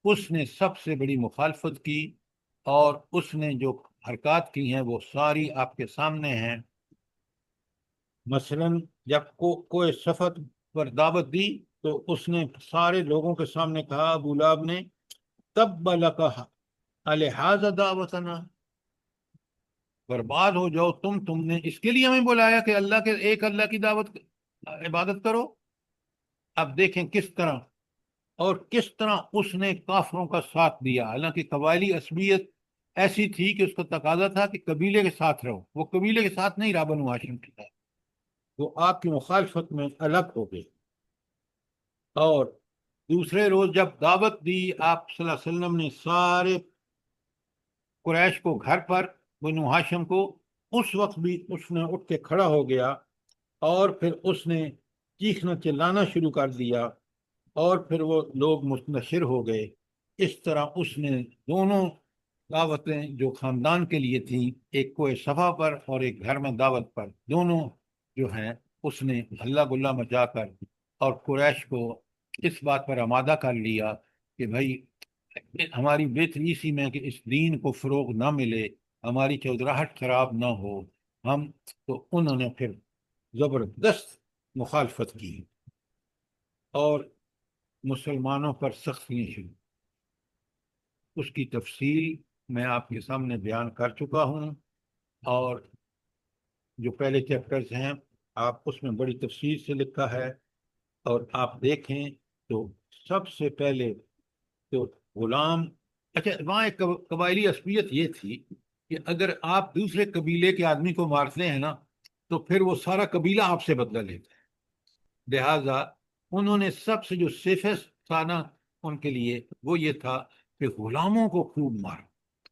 [SPEAKER 1] اس نے سب سے بڑی مخالفت کی، اور اس نے جو حرکات کی ہیں وہ ساری آپ کے سامنے ہیں. مثلا جب کوئی سفر پر دعوت دی تو اس نے سارے لوگوں کے سامنے کہا، ابو لہب نے، تب لک الہذا دعوتنا، برباد ہو جاؤ تم نے اس کے لیے ہمیں بلایا کہ اللہ کے ایک اللہ کی دعوت عبادت کرو. اب دیکھیں کس طرح، اور کس طرح اس نے کافروں کا ساتھ دیا. حالانکہ قبائلی عصبیت ایسی تھی کہ اس کا تقاضا تھا کہ قبیلے کے ساتھ رہو، وہ قبیلے کے ساتھ نہیں رہا، بنو ہاشم کے ساتھ، وہ آپ کی مخالفت میں الگ ہو گئے. اور دوسرے روز جب دعوت دی آپ صلی اللہ علیہ وسلم نے سارے قریش کو گھر پر، بنو ہاشم کو، اس وقت بھی اس نے اٹھ کے کھڑا ہو گیا اور پھر اس نے چیخنا چلانا شروع کر دیا، اور پھر وہ لوگ منتشر ہو گئے. اس طرح اس نے دونوں دعوتیں جو خاندان کے لیے تھیں، ایک کوہ صفا پر اور ایک گھر میں دعوت پر، دونوں جو ہیں اس نے ہلہ گلا مچا کر اور قریش کو اس بات پر آمادہ کر لیا کہ بھائی ہماری بہتری اسی میں کہ اس دین کو فروغ نہ ملے، ہماری چودراہٹ خراب نہ ہو. تو انہوں نے پھر زبردست مخالفت کی اور مسلمانوں پر سختیاں شروع. اس کی تفصیل میں آپ کے سامنے بیان کر چکا ہوں، اور جو پہلے چیپٹرز ہیں آپ اس میں بڑی تفصیل سے لکھا ہے. اور آپ دیکھیں تو سب سے پہلے تو غلام، اچھا وہاں ایک قبائلی عصبیت یہ تھی کہ اگر آپ دوسرے قبیلے کے آدمی کو مارتے ہیں نا تو پھر وہ سارا قبیلہ آپ سے بدلہ لیتا ہے. لہذا انہوں نے سب سے جو سیفسٹ تھا نا ان کے لیے وہ یہ تھا کہ غلاموں کو خوب مار.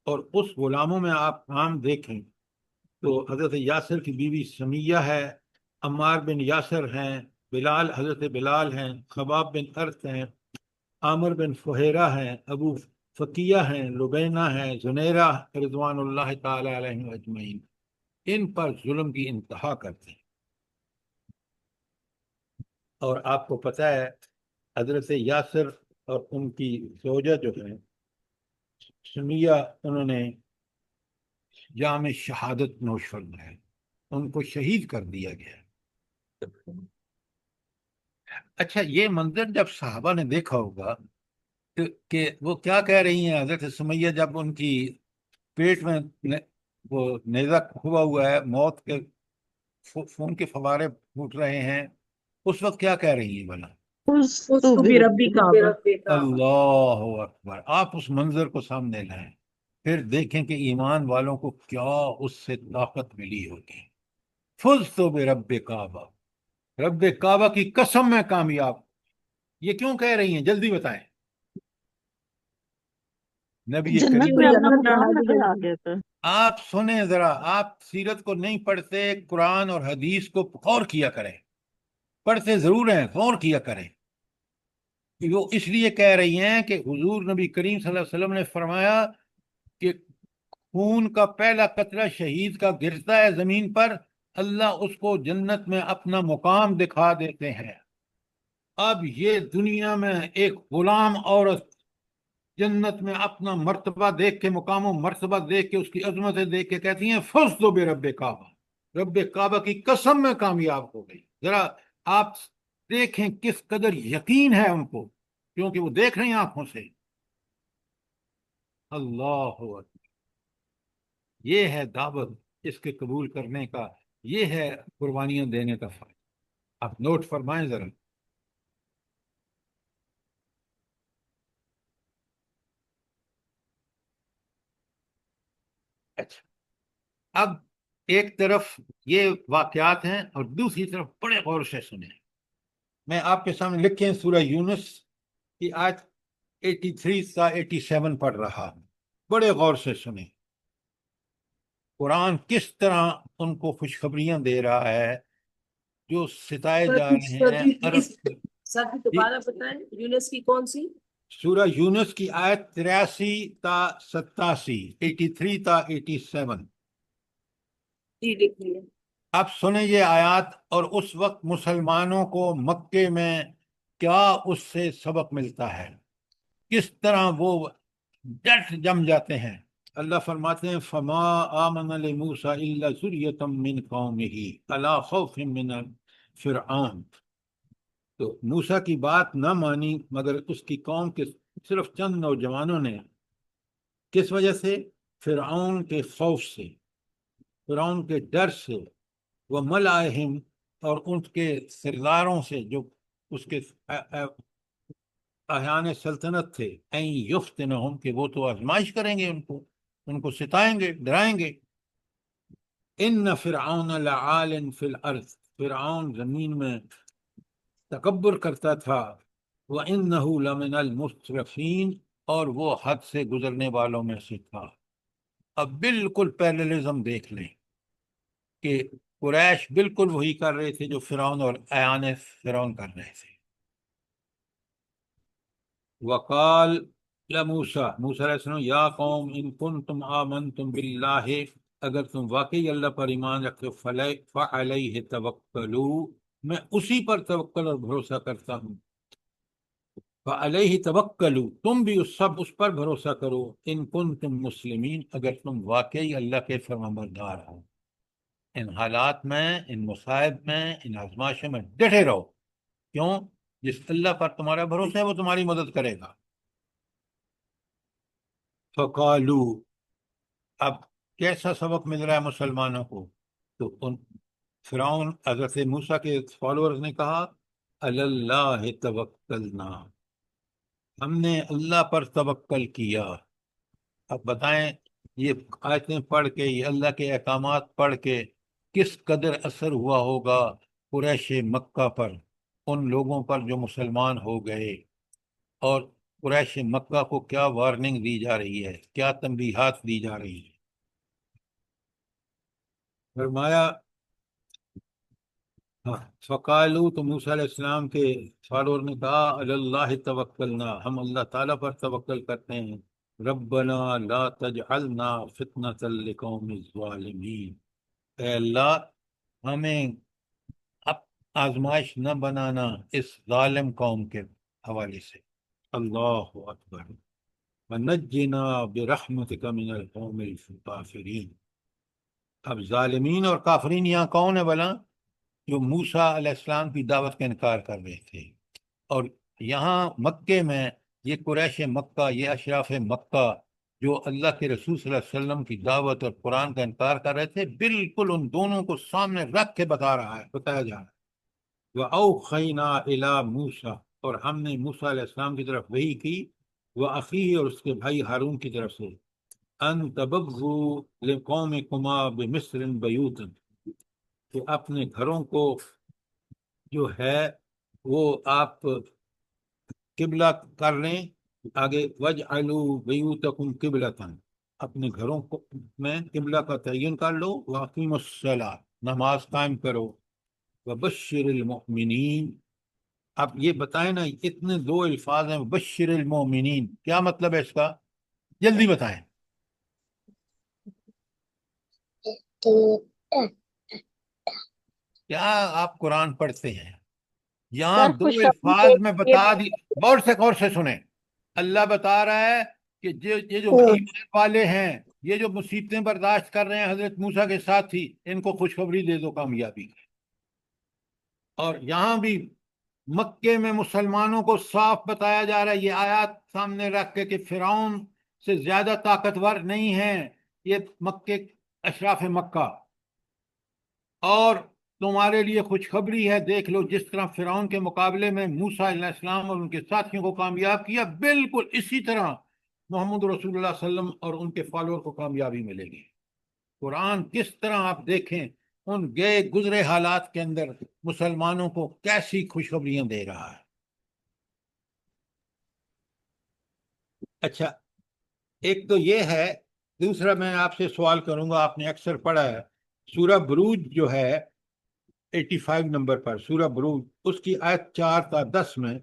[SPEAKER 1] اور اس غلاموں میں آپ عام دیکھیں تو حضرت یاسر کی بیوی سمیہ ہے، عمار بن یاسر ہیں، بلال، حضرت بلال ہیں، خباب بن ارت ہیں، عامر بن فہیرہ ہیں، ابو فقیہ ہیں، لبینہ ہیں، زنیرہ رضوان اللہ تعالی علیہم اجمعین. ان پر ظلم کی انتہا کرتے ہیں. اور آپ کو پتہ ہے حضرت یاسر اور ان کی زوجہ جو ہے سمیہ، انہوں نے جام شہادت نوش فرمایا، ان کو شہید کر دیا گیا۔ اچھا، یہ منظر جب صحابہ نے دیکھا ہوگا کہ وہ کیا کہہ رہی ہیں حضرت سمیہ، جب ان کی پیٹ میں وہ نیزہ ہوا ہے، موت کے خون کے فوارے پھوٹ رہے ہیں، اس وقت کیا کہہ رہی ہیں بھلا؟
[SPEAKER 4] فزت
[SPEAKER 2] بربی
[SPEAKER 4] بربی
[SPEAKER 2] کعبہ۔
[SPEAKER 1] اللہ اکبر! آپ اس منظر کو سامنے لائیں، پھر دیکھیں کہ ایمان والوں کو کیا اس سے طاقت ملی ہوگی۔ فزت برب کعبہ، رب کعبہ کی قسم میں کامیاب۔ یہ کیوں کہہ رہی ہیں؟ جلدی بتائیں۔ نبی
[SPEAKER 4] جنت
[SPEAKER 1] کریم،
[SPEAKER 4] میں
[SPEAKER 2] جنت
[SPEAKER 4] اپنا
[SPEAKER 2] میں
[SPEAKER 4] مقام
[SPEAKER 2] حاضر
[SPEAKER 4] نظر
[SPEAKER 2] ہو۔
[SPEAKER 4] آ گیا تھا۔
[SPEAKER 1] آپ سنیں ذرا، آپ سیرت کو نہیں پڑھتے، قرآن اور حدیث کو غور کیا کریں، پڑھتے ضرور ہیں، غور کیا کریں۔ وہ اس لیے کہہ رہی ہیں کہ حضور نبی کریم صلی اللہ علیہ وسلم نے فرمایا کہ خون کا پہلا قطرہ شہید کا گرتا ہے زمین پر، اللہ اس کو جنت میں اپنا مقام دکھا دیتے ہیں۔ اب یہ دنیا میں ایک غلام عورت جنت میں اپنا مرتبہ دیکھ کے، مقام و مرتبہ دیکھ کے، اس کی عظمتیں دیکھ کے کہتی ہیں فزت برب کعبہ، رب کعبہ کی قسم میں کامیاب ہو گئی۔ ذرا آپ دیکھیں کس قدر یقین ہے ان کو، کیونکہ وہ دیکھ رہی ہیں آنکھوں سے۔ اللہ اکبر! یہ ہے دعوت، اس کے قبول کرنے کا، یہ ہے قربانیاں دینے کا فائدہ۔ آپ نوٹ فرمائیں ذرا۔ اچھا، اب ایک طرف یہ واقعات ہیں اور دوسری طرف بڑے غور سے سنیں۔ میں آپ کے سامنے لکھیں سورہ یونس کی آیت 83 تا 87 پڑھ رہا ہوں، بڑے غور سے سنیں۔ قرآن کس طرح ان کو خوشخبریاں دے رہا ہے جو ستائے جا رہے ہیں
[SPEAKER 2] ساتھ دوبارہ بتائیں، یونس کی کون سی؟
[SPEAKER 1] سورہ یونس کی آیت 83 تا 87، 83 تا 87۔
[SPEAKER 2] جی لکھ لیے۔
[SPEAKER 1] اب سنیں یہ آیات، اور اس وقت مسلمانوں کو مکے میں کیا اس سے سبق ملتا ہے، کس طرح وہ ڈٹ جم جاتے ہیں۔ اللہ فرماتے ہیں فما آمن لموسیٰ الا ذریۃ من قومہ علی خوف من فرعون۔ تو موسیٰ کی بات نہ مانی مگر اس کی قوم کے صرف چند نوجوانوں نے، کس وجہ سے؟ فرعون کے خوف سے، فرعون کے ڈر سے، وہ ملائہم، اور ان کے سرداروں سے جو اس کے احیان سلطنت تھے، این یفتنہم، کہ وہ تو آزمائش کریں گے ان کو ستائیں گے، ڈرائیں گے۔ ان فرعون لعال فی الارض، فرعون زمین میں تکبر کرتا تھا، وَإِنَّهُ لَمِنَ الْمُسْرِفِينَ، اور وہ حد سے گزرنے والوں میں سے تھا۔ اب بالکل پیرللزم دیکھ لیں کہ قریش بالکل وہی کر رہے تھے جو فرعون اور اعیان فرعون کر رہے تھے۔ وقال لموسیٰ، موسیٰ علیہ السلام، یا قوم ان کنتم آمنتم باللہ، اگر تم واقعی اللہ پر ایمان رکھتے ہو، فعلیہ توکلوا، میں اسی پر توکل اور بھروسہ کرتا ہوں۔ فعلیہ توکلوا، تم بھی اس پر بھروسہ کرو، ان کنتم مسلمین، اگر تم واقعی اللہ کے فرمانبردار ہو۔ ان حالات میں، ان مصائب میں، ان آزمائشوں میں ڈٹے رہو۔ کیوں؟ جس اللہ پر تمہارا بھروسہ ہے وہ تمہاری مدد کرے گا۔ فقالو، اب کیسا سبق مل رہا ہے مسلمانوں کو؟ تو ان فرعون، حضرت موسیٰ کے فالورز نے کہا علی اللہ توکلنا، ہم نے اللہ پر توکل کیا۔ اب بتائیں یہ آیتیں پڑھ کے، یہ اللہ کے احکامات پڑھ کے کس قدر اثر ہوا ہوگا قریش مکہ پر، ان لوگوں پر جو مسلمان ہو گئے، اور قریش مکہ کو کیا وارننگ دی جا رہی ہے، کیا تنبیہات دی جا رہی ہیں۔ فرمایا فقالو، تو موسیٰ علیہ السلام کے فالور نے کہا علی اللہ توکلنا، ہم اللہ تعالیٰ پر توکل کرتے ہیں۔ ربنا لا تجعلنا فتنة لقوم الظالمین، اے اللہ ہمیں اب آزمائش نہ بنانا اس ظالم قوم کے حوالے سے. اللہ اکبر. ونجنا برحمتک من القوم الکافرین. اب ظالمین اور کافرین یہاں کون ہے بلا؟ جو موسیٰ علیہ السلام کی دعوت کا انکار کر رہے تھے. اور یہاں مکے میں یہ قریش مکہ، یہ اشراف مکہ جو اللہ کے رسول صلی اللہ علیہ وسلم کی دعوت اور قرآن کا انکار کر رہے تھے، بالکل ان دونوں کو سامنے رکھ کے بتایا جا رہا ہے. وَأَوْحَيْنَا إِلَىٰ مُوسَىٰ، اور ہم نے موسیٰ علیہ السلام کی طرف وحی کی، وَأَخِيهِ، اور اس کے بھائی ہارون کی طرف سے، أَن تَبَوُّوا لِقَوْمِكُمَا بِمِصْرٍ بَيُوتًا، کہ اپنے گھروں کو جو ہے وہ آپ قبلہ کر لیں. آگے وَاجْعَلُوا بِيُوتَكُمْ قِبْلَةً، اپنے گھروں کو میں قبلہ کا تعین کر لو. وَأَقِيمُوا الصَّلَاةَ، نماز قائم کرو. وَبَشِّرِ الْمُؤْمِنِينَ، اب یہ بتائیں نا، اتنے دو الفاظ ہیں. بشر المومنین، کیا مطلب ہے اس کا؟ جلدی بتائیں. کیا آپ قرآن پڑھتے ہیں؟ یہاں
[SPEAKER 6] سر
[SPEAKER 1] دو
[SPEAKER 6] خوشخبری
[SPEAKER 1] الفاظ میں
[SPEAKER 6] کے لیے
[SPEAKER 1] بتا دی. غور سے سنیں. اللہ بتا رہا ہے کہ یہ جو ایمان والے ہیں، یہ جو مصیبتیں برداشت کر رہے ہیں حضرت موسیٰ کے ساتھ ہی، ان کو خوشخبری دے دو کامیابی کی. اور یہاں بھی مکے میں مسلمانوں کو صاف بتایا جا رہا ہے، یہ آیات سامنے رکھ کے، کہ فرعون سے زیادہ طاقتور نہیں ہیں یہ مکے، اشراف مکہ. اور تمہارے لیے خوشخبری ہے، دیکھ لو جس طرح فرعون کے مقابلے میں موسیٰ علیہ السلام اور ان کے ساتھیوں کو کامیاب کیا، بالکل اسی طرح محمد رسول اللہ صلی اللہ علیہ وسلم اور ان کے فالوور کو کامیابی ملے گی. قرآن کس طرح آپ دیکھیں ان گئے گزرے حالات کے اندر مسلمانوں کو کیسی خوشخبریاں دے رہا ہے. اچھا، ایک تو یہ ہے. دوسرا میں آپ سے سوال کروں گا، آپ نے اکثر پڑھا ہے سورہ بروج جو ہے 85 نمبر پر، سورہ بروج، اس کی آیت 4 تا 10 میں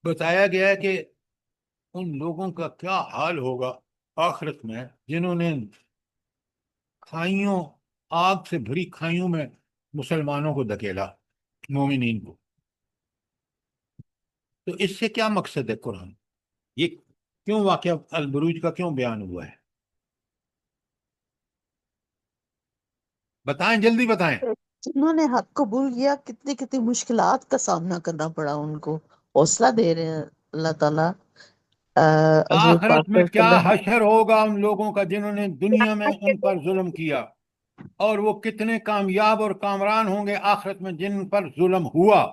[SPEAKER 1] بتایا گیا ہے کہ ان لوگوں کا کیا حال ہوگا آخرت میں جنہوں نے کھائیوں، آگ سے بھری کھائیوں میں مسلمانوں کو دھکیلا، مومنین کو. تو اس سے کیا مقصد ہے قرآن؟ یہ کیوں واقعہ البروج کا کیوں بیان ہوا ہے؟ بتائیں، جلدی بتائیں.
[SPEAKER 4] جنہوں نے حق قبول کیا کتنی کتنی مشکلات کا سامنا کرنا پڑا ان کو، حوصلہ دے رہے ہیں اللہ تعالیٰ. حضور پاک
[SPEAKER 1] آخرت
[SPEAKER 4] صلی
[SPEAKER 1] میں
[SPEAKER 4] اللہ
[SPEAKER 1] کیا
[SPEAKER 4] علیہ وسلم.
[SPEAKER 1] حشر ہوگا ان لوگوں کا جنہوں نے دنیا میں ان پر ظلم کیا، اور وہ کتنے کامیاب اور کامران ہوں گے آخرت میں جن پر ظلم ہوا.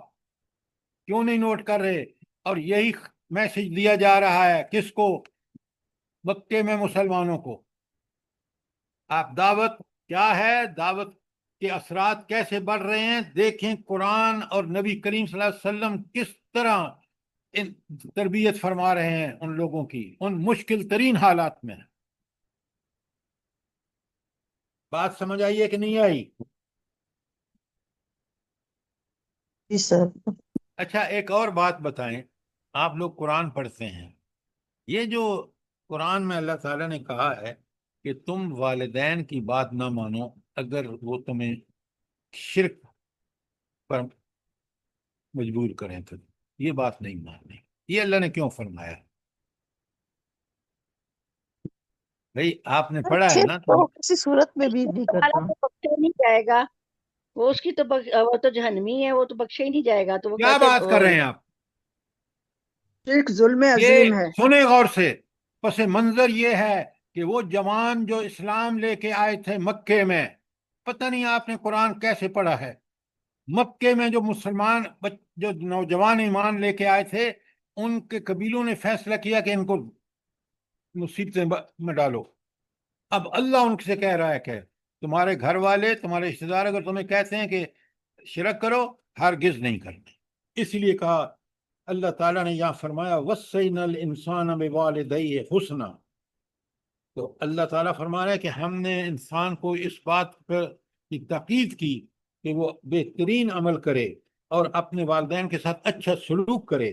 [SPEAKER 1] کیوں نہیں نوٹ کر رہے؟ اور یہی میسج دیا جا رہا ہے کس کو؟ مکے میں مسلمانوں کو. آپ دعوت کیا ہے، دعوت کے اثرات کیسے بڑھ رہے ہیں، دیکھیں قرآن اور نبی کریم صلی اللہ علیہ وسلم کس طرح تربیت فرما رہے ہیں ان لوگوں کی ان مشکل ترین حالات میں. بات سمجھ آئی ہے کہ نہیں آئی؟
[SPEAKER 4] جی سر.
[SPEAKER 1] اچھا، ایک اور بات بتائیں. آپ لوگ قرآن پڑھتے ہیں، یہ جو قرآن میں اللہ تعالیٰ نے کہا ہے کہ تم والدین کی بات نہ مانو اگر وہ تمہیں شرک پر مجبور کریں تو یہ بات نہیں ماننی، یہ اللہ نے کیوں فرمایا؟ بھئی آپ نے پڑھا ہے نا.
[SPEAKER 4] تو کسی صورت میں بھی نہیں
[SPEAKER 6] والا
[SPEAKER 4] کرنا.
[SPEAKER 6] تو بخشا نہیں جائے گا، وہ اس کی تو وہ تو جہنمی ہے، وہ تو بخشا ہی نہیں جائے گا. تو وہ
[SPEAKER 1] کیا
[SPEAKER 6] کیسے
[SPEAKER 1] بات کر رہے ہیں آپ؟
[SPEAKER 3] شرک ظلم
[SPEAKER 1] یہ
[SPEAKER 3] عظیم ہے.
[SPEAKER 1] سنیں غور سے. پس منظر یہ ہے کہ وہ جوان جو اسلام لے کے آئے تھے مکے میں، پتہ نہیں آپ نے قرآن کیسے پڑھا ہے، مکے میں جو مسلمان جو نوجوان ایمان لے کے آئے تھے، ان کے قبیلوں نے فیصلہ کیا کہ ان کو مصیبتیں میں ڈالو. اب اللہ ان سے کہہ رہا ہے کہ تمہارے گھر والے، تمہارے رشتے دار اگر تمہیں کہتے ہیں کہ شرک کرو، ہرگز نہیں کرتے. اس لیے کہا اللہ تعالیٰ نے یہاں فرمایا وَصَّيْنَا الْإِنسَانَ بِوَالِدَيْهِ حُسْنًا. تو اللہ تعالیٰ فرما رہا ہے کہ ہم نے انسان کو اس بات پر تاکید کی کہ وہ بہترین عمل کرے اور اپنے والدین کے ساتھ اچھا سلوک کرے.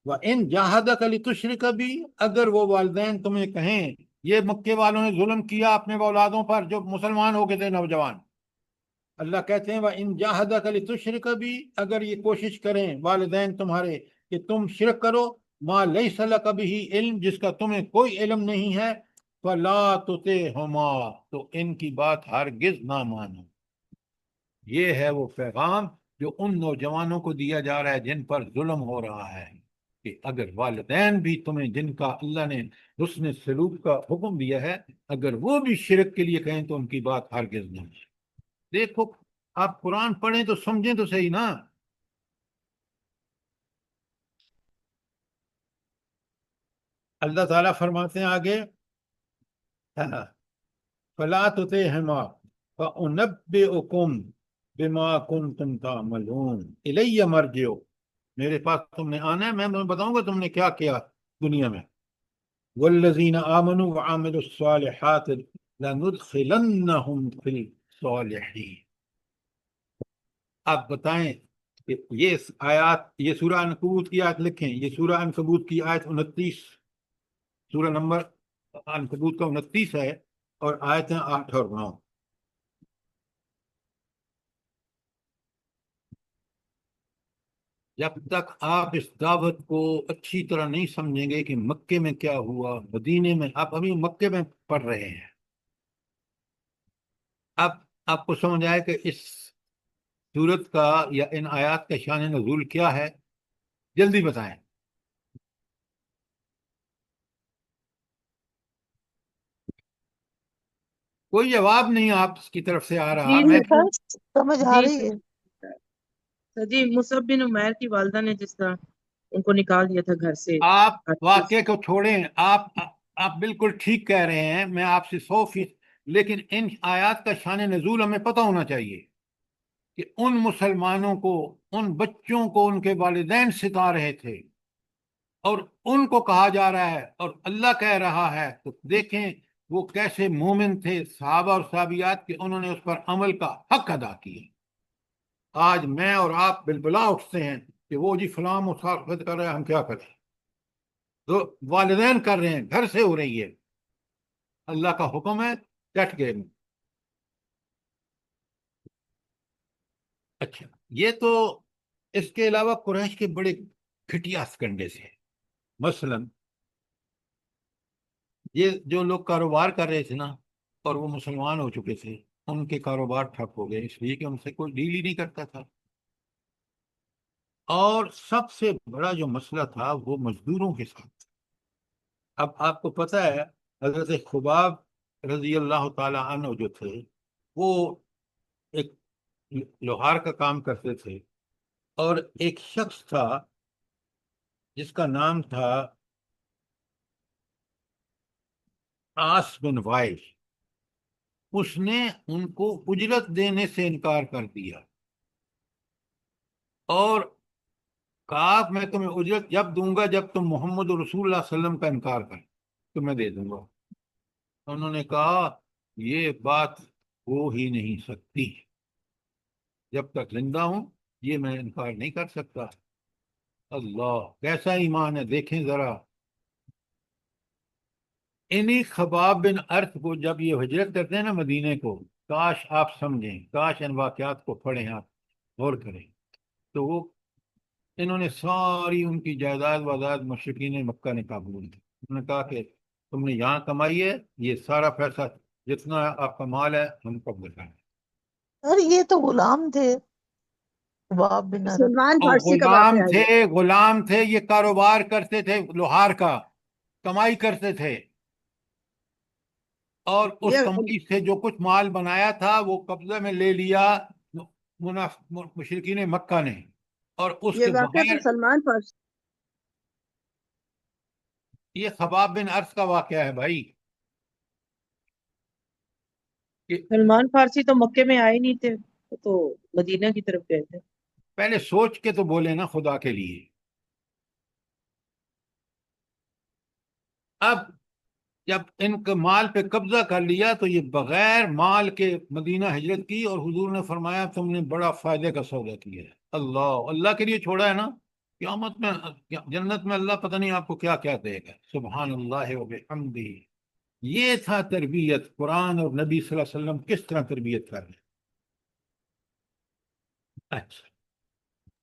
[SPEAKER 1] وَإِن جَاهَدَكَ لِتُشْرِكَ بِي، اگر وہ والدین تمہیں کہیں، یہ مکے والوں نے ظلم کیا اپنے اولادوں پر جو مسلمان ہو گئے تھے نوجوان. اللہ کہتے ہیں وَإِن جَاهَدَكَ لِتُشْرِكَ بِي، اگر یہ کوشش کریں والدین تمہارے کہ تم شرک کرو ما لیس لک بہ علم، جس کا تمہیں کوئی علم نہیں ہے، فلا تطعہما، تو ان کی بات ہرگز نہ مانو۔ یہ ہے وہ پیغام جو ان نوجوانوں کو دیا جا رہا ہے جن پر ظلم ہو رہا ہے، کہ اگر والدین بھی تمہیں، جن کا اللہ نے حسن سلوک کا حکم دیا ہے، اگر وہ بھی شرک کے لیے کہیں تو ان کی بات ہرگز نہ مانو۔ دیکھو، آپ قرآن پڑھیں تو سمجھیں تو صحیح نا۔ اللہ تعالیٰ فرماتے ہیں آگے، فلا تطعہما فأنبئکم بما کنتم تعملون الی مرجعکم، میرے پاس تم نے آنا ہے، میں تمہیں بتاؤں گا تم نے کیا کیا دنیا میں۔ والذین آمنوا وعملوا الصالحات لندخلنہم فی الصالحین۔ آپ بتائیں کہ یہ آیات، یہ سورہ عنکبوت کی آیت لکھیں، یہ سورہ عنکبوت کی آیت 29، سورہ نمبر عنکبوت کا 29 ہے، اور آیتیں 8 اور 9۔ جب تک آپ اس دعوت کو اچھی طرح نہیں سمجھیں گے کہ مکے میں کیا ہوا، مدینے میں، آپ ابھی مکے میں پڑھ رہے ہیں، اب آپ کو سمجھ آئے کہ اس سورت کا یا ان آیات کا شان نزول کیا ہے، جلدی بتائیں۔ کوئی جواب نہیں آپ کی طرف سے آ رہا۔
[SPEAKER 2] جی
[SPEAKER 1] میں
[SPEAKER 4] سر سمجھ آ
[SPEAKER 2] جی
[SPEAKER 4] رہی ہے۔
[SPEAKER 2] سر جی، مصعب بن عمیر کی والدہ نے جس طرح ان کو نکال دیا تھا گھر سے،
[SPEAKER 1] آپ واقعے کو چھوڑیں، آپ بالکل ٹھیک کہہ رہے ہیں، میں آپ سے 100%، لیکن ان آیات کا شان نزول ہمیں پتہ ہونا چاہیے کہ ان مسلمانوں کو، ان بچوں کو ان کے والدین ستا رہے تھے، اور ان کو کہا جا رہا ہے اور اللہ کہہ رہا ہے، تو دیکھیں وہ کیسے مومن تھے صحابہ اور صحابیات، کہ انہوں نے اس پر عمل کا حق ادا کیا۔ آج میں اور آپ بالبلا اٹھتے ہیں کہ وہ جی فلاں مخالفت کر رہے ہیں، ہم کیا کریں؟ تو والدین کر رہے ہیں، گھر سے ہو رہی ہے، اللہ کا حکم ہے، ڈٹ گئے۔ اچھا، یہ تو اس کے علاوہ قریش کے بڑے گھٹیا سکنڈے سے، مثلا یہ جو لوگ کاروبار کر رہے تھے نا، اور وہ مسلمان ہو چکے تھے، ان کے کاروبار ٹھپ ہو گئے، اس لیے کہ ان سے کوئی ڈیل ہی نہیں کرتا تھا۔ اور سب سے بڑا جو مسئلہ تھا وہ مزدوروں کے ساتھ۔ اب آپ کو پتہ ہے، حضرت خباب رضی اللہ تعالی عنہ جو تھے، وہ ایک لوہار کا کام کرتے تھے، اور ایک شخص تھا جس کا نام تھا عاص بن وائل، اس نے ان کو اجرت دینے سے انکار کر دیا، اور کہا میں تمہیں اجرت جب دوں گا جب تم محمد رسول اللہ صلی اللہ علیہ وسلم کا انکار کریں تو میں دے دوں گا۔ انہوں نے کہا یہ بات ہو ہی نہیں سکتی، جب تک زندہ ہوں یہ میں انکار نہیں کر سکتا۔ اللہ، کیسا ایمان ہے دیکھیں ذرا۔ انہی خباب بن ارت کو جب یہ ہجرت کرتے ہیں نا مدینے کو، کاش آپ سمجھیں، کاش ان واقعات کو پڑھیں، آپ غور کریں، تو وہ انہوں نے ساری ان کی جائیداد واداد مشرکین مکہ نے قبول کی۔ انہوں نے کہا کہ تم نے یہاں کمائی ہے، یہ سارا پیسہ جتنا آپ کا مال ہے ہم قبول کریں۔
[SPEAKER 4] سر یہ تو غلام تھے، باب بن عرب۔
[SPEAKER 3] سلمان
[SPEAKER 1] اور
[SPEAKER 3] فارسی کا
[SPEAKER 1] غلام
[SPEAKER 3] واقعہ ہے
[SPEAKER 1] تھے،
[SPEAKER 3] یہ۔
[SPEAKER 1] غلام تھے، یہ کاروبار کرتے تھے لوہار کا، کمائی کرتے تھے، اور اس
[SPEAKER 3] یہ
[SPEAKER 1] کمائی سے جو کچھ مال بنایا تھا وہ قبضے میں لے لیا مشرکین مکہ نے، اور اس
[SPEAKER 3] یہ
[SPEAKER 1] کے
[SPEAKER 3] واقعہ تو
[SPEAKER 1] بغیر
[SPEAKER 3] سلمان فارسی۔
[SPEAKER 1] یہ خباب بن ارس کا واقعہ ہے بھائی، کہ
[SPEAKER 2] سلمان فارسی تو مکے میں آئے نہیں تھے، وہ تو مدینہ کی طرف گئے تھے۔
[SPEAKER 1] پہلے سوچ کے تو بولے نا خدا کے لیے۔ اب جب ان کے مال پہ قبضہ کر لیا تو یہ بغیر مال کے مدینہ ہجرت کی، اور حضور نے فرمایا تم نے بڑا فائدے کا سودا کیا ہے، اللہ اللہ کے لیے چھوڑا ہے نا، قیامت میں جنت میں اللہ پتہ نہیں آپ کو کیا کیا دے گا، سبحان اللہ و بحمدہ۔ یہ تھا تربیت، قرآن اور نبی صلی اللہ علیہ وسلم کس طرح تربیت کر رہے ہیں۔ اچھا،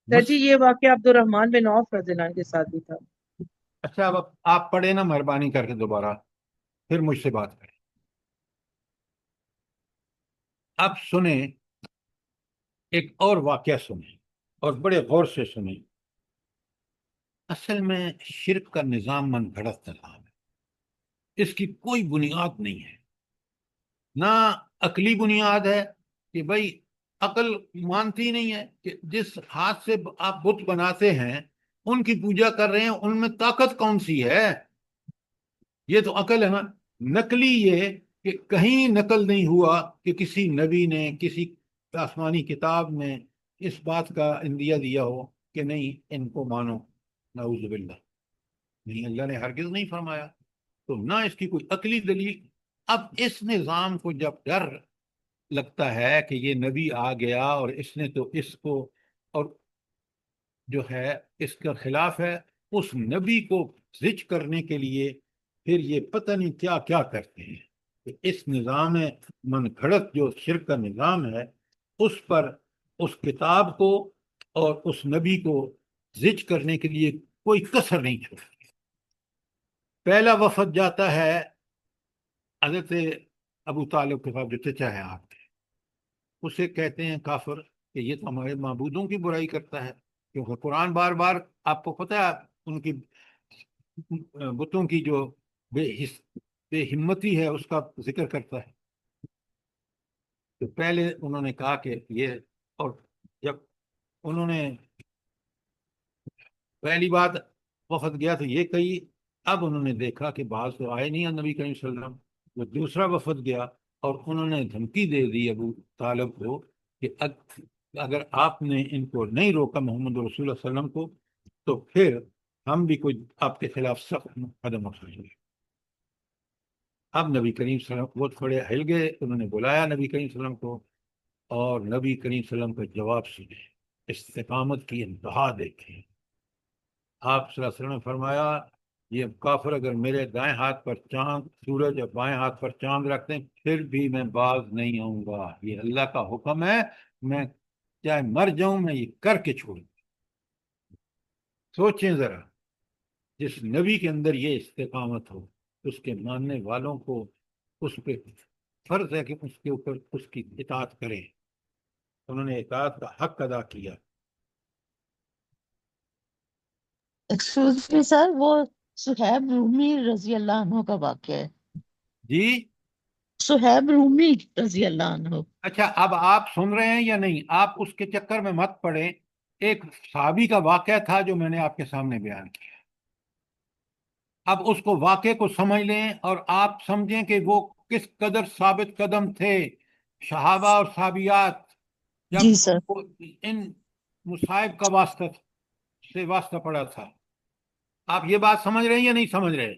[SPEAKER 2] سر جی یہ واقعہ عبد الرحمن بن عوف رضی اللہ عنہ کے ساتھ بھی تھا.
[SPEAKER 1] اچھا اب آپ پڑھیں نا مہربانی کر کے دوبارہ، پھر مجھ سے بات کریں. اب سنیں، ایک اور واقعہ سنیں اور بڑے غور سے سنیں. اصل میں شرک کا نظام من گھڑت نظام ہے، اس کی کوئی بنیاد نہیں ہے، نہ عقلی بنیاد ہے کہ بھائی عقل مانتی نہیں ہے کہ جس ہاتھ سے آپ بت بناتے ہیں ان کی پوجا کر رہے ہیں، ان میں طاقت کون سی ہے؟ یہ تو عقل ہے نا. نقلی یہ کہ کہیں نقل نہیں ہوا کہ کسی نبی نے کسی آسمانی کتاب میں اس بات کا اندیہ دیا ہو کہ نہیں ان کو مانو. نعوذ باللہ، نہیں، اللہ نے ہرگز نہیں فرمایا. تو نہ اس کی کوئی عقلی دلیل. اب اس نظام کو جب ڈر لگتا ہے کہ یہ نبی آ گیا اور اس نے تو اس کو اور جو ہے اس کا خلاف ہے، اس نبی کو زج کرنے کے لیے پھر یہ پتہ نہیں کیا کیا کرتے ہیں. کہ اس نظام من گھڑت جو شرک کا نظام ہے، اس پر اس کتاب کو اور اس نبی کو زج کرنے کے لیے کوئی کسر نہیں چھوڑتی. پہلا وفد جاتا ہے حضرت ابو طالب کے پاس، جو چچا ہے آپ کے، اسے کہتے ہیں کافر کہ یہ تو ہمارے معبودوں کی برائی کرتا ہے، کیونکہ قرآن بار بار آپ کو پتہ ہے ان کی بتوں کی جو بے ہمتی ہے اس کا ذکر کرتا ہے. تو پہلے انہوں نے کہا کہ یہ، اور جب انہوں نے پہلی بات وفد گیا تو یہ کہی، اب انہوں نے دیکھا کہ بعض تو آئے نہیں نبی کریم صلی اللہ علیہ وسلم. وہ دوسرا وفد گیا اور انہوں نے دھمکی دے دی ابو طالب کو کہ اگر آپ نے ان کو نہیں روکا محمد رسول اللہ صلی اللہ علیہ وسلم کو تو پھر ہم بھی کوئی آپ کے خلاف سخت قدم اٹھائیں گے. اب نبی کریم صلی اللہ علیہ وسلم وہ تھوڑے ہل گئے، انہوں نے بلایا نبی کریم صلی اللہ علیہ وسلم کو، اور نبی کریم صلی اللہ علیہ وسلم کا جواب سنے، استقامت کی انتہا دیکھیں. آپ صلی اللہ علیہ وسلم نے فرمایا یہ کافر اگر میرے دائیں ہاتھ پر چاند سورج اور بائیں ہاتھ پر چاند رکھتے ہیں پھر بھی میں باز نہیں آؤں گا. یہ اللہ کا حکم ہے، میں چاہے مر جاؤں میں یہ کر کے چھوڑوں. سوچیں ذرا، جس نبی کے اندر یہ استقامت ہو اس کے ماننے والوں کو اس پہ فرض ہے کہ اس کے اوپر اس کی اطاعت کریں. انہوں نے اطاعت کا حق ادا کیا.
[SPEAKER 4] ایکسکیوز می سر، وہ صہیب رومی رضی اللہ عنہ کا واقعہ ہے.
[SPEAKER 1] جی
[SPEAKER 4] صہیب رومی رضی اللہ عنہ.
[SPEAKER 1] اچھا، اب آپ سن رہے ہیں یا نہیں؟ آپ اس کے چکر میں مت پڑیں. ایک صحابی کا واقعہ تھا جو میں نے آپ کے سامنے بیان کیا. اب اس کو واقعے کو سمجھ لیں اور آپ سمجھیں کہ وہ کس قدر ثابت قدم تھے. صحابہ اور صحابیات جب
[SPEAKER 4] جی
[SPEAKER 1] ان
[SPEAKER 4] سر.
[SPEAKER 1] کو ان مصائب کا واسطہ پڑا تھا. آپ یہ بات سمجھ رہے ہیں یا نہیں سمجھ رہے؟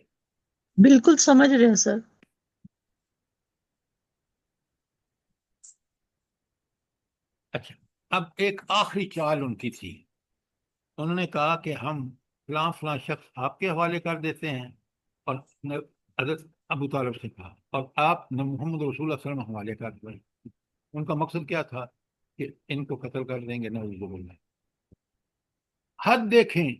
[SPEAKER 4] بالکل سمجھ رہے ہیں سر.
[SPEAKER 1] اچھا، اب ایک آخری چال ان کی تھی. انہوں نے کہا کہ ہم فلاں فلاں شخص آپ کے حوالے کر دیتے ہیں، اور حضرت ابو طالب سے کہا، اور آپ محمد رسول اللہ صلی اللہ علیہ وسلم حوالے کر دیں. ان کا مقصد کیا تھا کہ ان کو قتل کر دیں گے، نعوذ باللہ. حد دیکھیں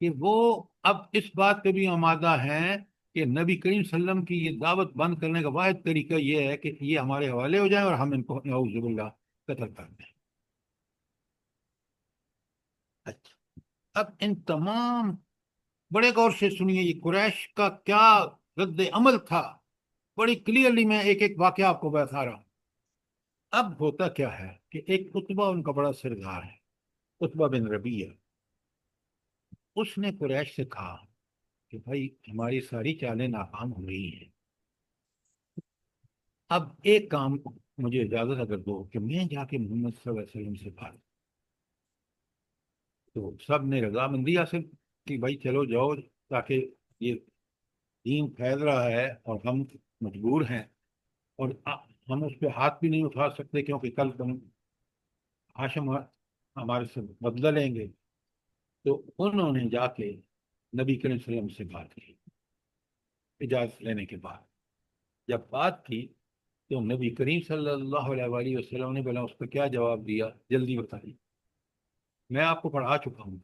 [SPEAKER 1] کہ وہ اب اس بات پہ بھی آمادہ ہیں کہ نبی کریم صلی اللہ علیہ وسلم کی یہ دعوت بند کرنے کا واحد طریقہ یہ ہے کہ یہ ہمارے حوالے ہو جائیں اور ہم ان کو نعوذ باللہ قتل کر دیں. اچھا، اب ان تمام بڑے غور سے سنیے یہ قریش کا کیا رد عمل تھا. بڑی کلیئرلی میں ایک ایک واقعہ آپ کو بتا رہا ہوں. اب ہوتا کیا ہے کہ ایک عتبہ ان کا بڑا سردار ہے، عتبہ بن ربیعہ. اس نے قریش سے کہا کہ بھائی ہماری ساری چالیں ناکام ہو رہی ہیں، اب ایک کام مجھے اجازت اگر دو کہ میں جا کے محمد صلی اللہ علیہ وسلم سے بات. تو سب نے رضامندی حاصل کہ بھائی چلو جاؤ، تاکہ یہ دین پھیل رہا ہے اور ہم مجبور ہیں، اور ہم اس پہ ہاتھ بھی نہیں اٹھا سکتے کیونکہ کل تم ہاشم ہمارے سے بدلہ لیں گے. تو انہوں نے جا کے نبی کریم صلی اللہ علیہ وسلم سے بات کی اجازت لینے کے بعد. جب بات کی تو نبی کریم صلی اللہ علیہ وسلم نے بلا اس کو کیا جواب دیا، جلدی بتائیے. میں آپ کو پڑھا چکا ہوں.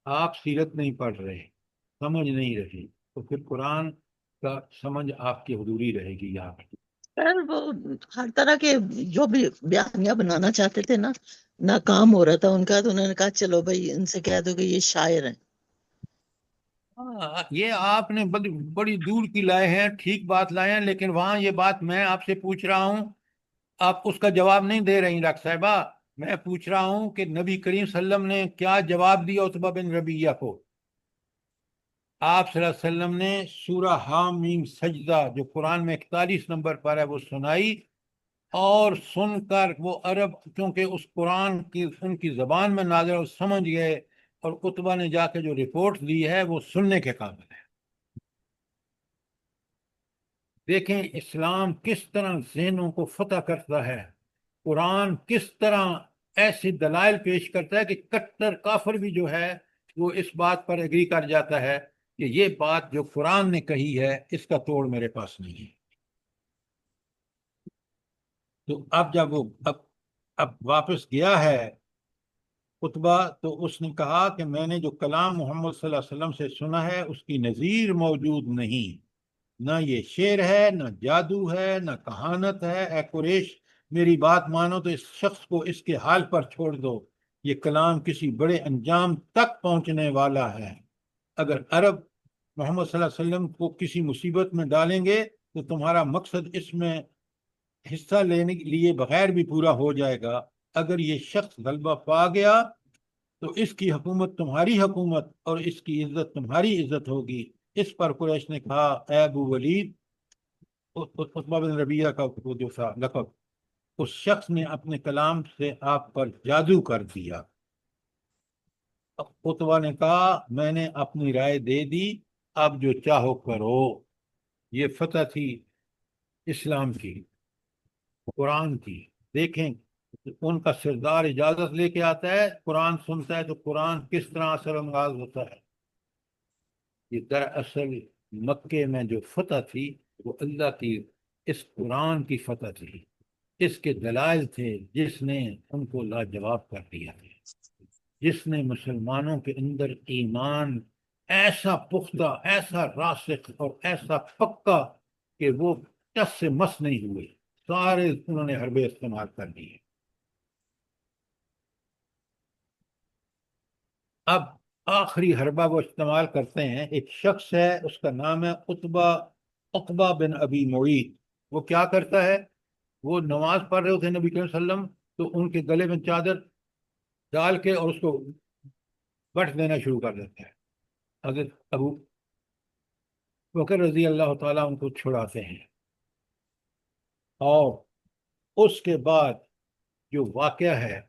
[SPEAKER 1] آپ سیرت نہیں پڑھ رہے، سمجھ نہیں رہے، تو پھر قرآن کا سمجھ آپ کی حضوری رہے گی یہاں پر.
[SPEAKER 4] خیر وہ ہر طرح کے جو بھی بیانیہ بنانا چاہتے تھے نا، ناکام ہو رہا تھا ان کا، تو انہوں نے کہا چلو بھائی ان سے کہہ دو کہ یہ شاعر ہیں.
[SPEAKER 1] ہاں، یہ آپ نے بڑی دور کی لائے ہیں، ٹھیک بات لائے ہیں، لیکن وہاں یہ بات میں آپ سے پوچھ رہا ہوں، آپ اس کا جواب نہیں دے رہی ڈاکٹر صاحبہ. میں پوچھ رہا ہوں کہ نبی کریم صلی اللہ علیہ وسلم نے کیا جواب دیا عتبہ بن ربیعہ کو. آپ صلی اللہ علیہ وسلم نے سورہ حامیم سجدہ جو قرآن میں 41 نمبر پر ہے وہ سنائی، اور سن کر وہ عرب کیونکہ اس قرآن کی ان کی زبان میں نازل اور سمجھ گئے، اور عتبہ نے جا کے جو رپورٹ دی ہے وہ سننے کے قابل ہے. دیکھیں اسلام کس طرح ذہنوں کو فتح کرتا ہے، قرآن کس طرح ایسی دلائل پیش کرتا ہے کہ کٹر کافر بھی جو ہے وہ اس بات پر ایگری کر جاتا ہے کہ یہ بات جو قرآن نے کہی ہے اس کا توڑ میرے پاس نہیں ہے. تو اب جب وہ اب واپس گیا ہے عتبہ، تو اس نے کہا کہ میں نے جو کلام محمد صلی اللہ علیہ وسلم سے سنا ہے اس کی نظیر موجود نہیں، نہ یہ شعر ہے، نہ جادو ہے، نہ کہانت ہے. اے قریش میری بات مانو تو اس شخص کو اس کے حال پر چھوڑ دو، یہ کلام کسی بڑے انجام تک پہنچنے والا ہے. اگر عرب محمد صلی اللہ علیہ وسلم کو کسی مصیبت میں ڈالیں گے تو تمہارا مقصد اس میں حصہ لینے کے لیے بغیر بھی پورا ہو جائے گا. اگر یہ شخص غلبہ پا گیا تو اس کی حکومت تمہاری حکومت اور اس کی عزت تمہاری عزت ہوگی. اس پر قریش نے کہا اے ابو ولید، عتبہ بن ربیعہ کا وہ جو تھا لقب، اس شخص نے اپنے کلام سے آپ پر جادو کر دیا. عتبہ نے کہا میں نے اپنی رائے دے دی، اب جو چاہو کرو. یہ فتح تھی اسلام کی، قرآن کی. دیکھیں ان کا سردار اجازت لے کے آتا ہے، قرآن سنتا ہے تو قرآن کس طرح اثر انداز ہوتا ہے. یہ دراصل مکے میں جو فتح تھی وہ اللہ کی اس قرآن کی فتح تھی، اس کے دلائل تھے جس نے ان کو لاجواب کر دیا، جس نے مسلمانوں کے اندر ایمان ایسا پختہ، ایسا راسخ اور ایسا پکا کہ وہ ٹس سے مس نہیں ہوئے، سارے انہوں نے حربے استعمال کر دیے. اب آخری حربہ وہ استعمال کرتے ہیں، ایک شخص ہے اس کا نام ہے عقبہ بن ابی معیط. وہ کیا کرتا ہے، وہ نماز پڑھ رہے ہوتے نبی کریم صلی اللہ علیہ وسلم تو ان کے گلے میں چادر ڈال کے اور اس کو بٹ دینا شروع کر دیتا ہے. حضرت ابو بکر رضی اللہ تعالیٰ ان کو چھڑاتے ہیں، اور اس کے بعد جو واقعہ ہے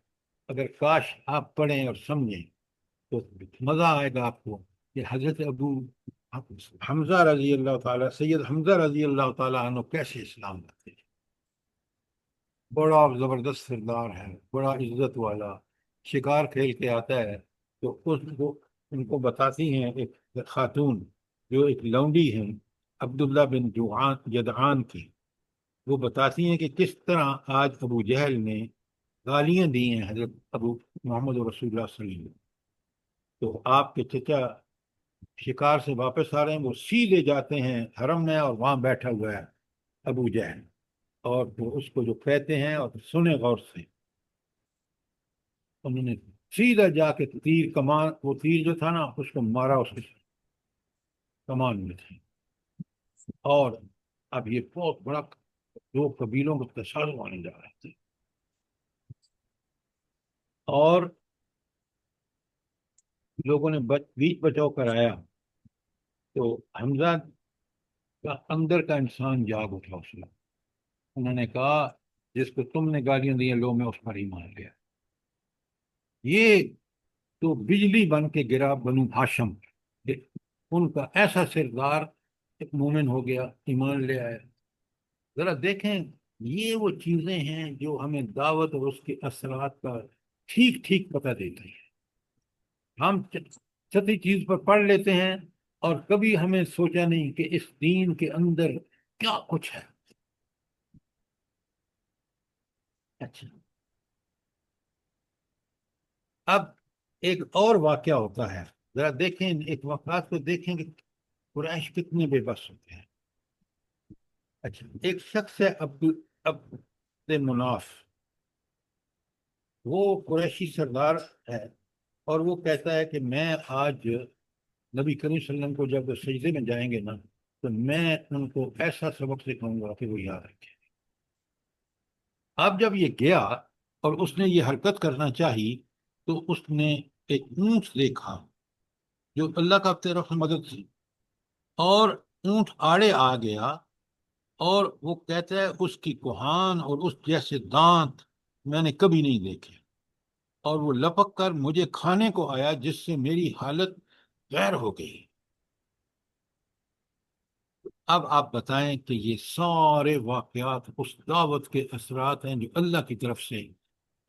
[SPEAKER 1] اگر کاش آپ پڑھیں اور سمجھیں تو مزہ آئے گا آپ کو کہ حضرت ابو حمزہ رضی اللہ تعالیٰ، سید حمزہ رضی اللہ تعالیٰ عنہ کیسے اسلام لاتے ہیں. بڑا زبردست سردار ہے، بڑا عزت والا، شکار کھیل کے آتا ہے تو ان کو بتاتی ہیں ایک خاتون جو ایک لونڈی ہیں عبداللہ بن جدعان کی، وہ بتاتی ہیں کہ کس طرح آج ابو جہل نے گالیاں دی ہیں حضرت ابو محمد رسول اللہ صلی اللہ علیہ وسلم. تو آپ کے چچا شکار سے واپس آ رہے ہیں، وہ سیدھے جاتے ہیں حرم میں اور وہاں بیٹھا ہوا ہے ابو جہل، اور وہ اس کو جو کہتے ہیں اور سنے غور سے، انہوں نے سیدھا جا کے تیر کمان، وہ تیر جو تھا نا اس کو مارا اس کے کمان میں تھے. اور اب یہ بہت بڑا دو قبیلوں کو تصادم آنے جا رہے تھے، اور لوگوں نے بیچ بچاؤ کرایا تو حمزہ کا اندر کا انسان جاگ اٹھا. اس میں انہوں نے کہا جس کو تم نے گالیاں دی لو میں اس پر ہی مان گیا. یہ تو بجلی بن کے گرا بنو ہاشم، ان کا ایسا سردار ایک مومن ہو گیا، ایمان لے آیا. ذرا دیکھیں یہ وہ چیزیں ہیں جو ہمیں دعوت اور اس کے اثرات کا ٹھیک ٹھیک پتہ دیتی ہیں. ہم سطحی چیز پر پڑھ لیتے ہیں اور کبھی ہمیں سوچا نہیں کہ اس دین کے اندر کیا کچھ ہے. اچھا، اب ایک اور واقعہ ہوتا ہے، ذرا دیکھیں ایک واقعات کو دیکھیں کہ قریش کتنے بے بس ہوتے ہیں. اچھا، ایک شخص ہے عبد مناف، وہ قریشی سردار ہے، اور وہ کہتا ہے کہ میں آج نبی کریم صلی اللہ علیہ وسلم کو جب وہ سجدے میں جائیں گے نا تو میں ان کو ایسا سبق سکھاؤں گا کہ وہ یاد رکھیں. اب جب یہ گیا اور اس نے یہ حرکت کرنا چاہی تو اس نے ایک اونٹ دیکھا جو اللہ کا طرف سے مدد تھی، اور اونٹ آڑے آ گیا، اور وہ کہتا ہے اس کی کوہان اور اس جیسے دانت میں نے کبھی نہیں دیکھے، اور وہ لپک کر مجھے کھانے کو آیا جس سے میری حالت غیر ہو گئی. اب آپ بتائیں کہ یہ سارے واقعات اس دعوت کے اثرات ہیں جو اللہ کی طرف سے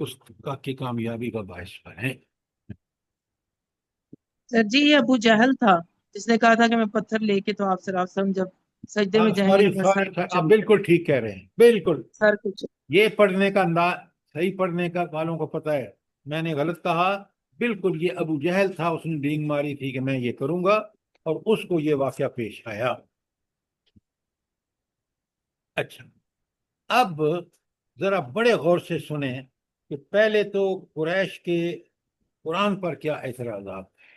[SPEAKER 1] اس کی کامیابی کا باعث بنے.
[SPEAKER 2] سر جی یہ ابو جہل تھا جس نے کہا تھا کہ میں پتھر لے کے تو آپ صلی اللہ علیہ وسلم جب سجدے میں جائیں گے
[SPEAKER 1] سوری
[SPEAKER 2] تو میں
[SPEAKER 1] سوری
[SPEAKER 2] سر کو
[SPEAKER 1] آپ
[SPEAKER 2] چلوں
[SPEAKER 1] بالکل ٹھیک کہہ رہے ہیں، بالکل.
[SPEAKER 2] سر کو چلوں.
[SPEAKER 1] یہ پڑھنے کا انداز صحیح، پڑھنے کا والوں کو پتہ ہے، میں نے غلط کہا. بالکل یہ ابو جہل تھا، اس نے ڈینگ ماری تھی کہ میں یہ کروں گا، اور اس کو یہ واقعہ پیش آیا. اچھا، اب ذرا بڑے غور سے سنیں کہ پہلے تو قریش کے قرآن پر کیا اعتراضات ہیں.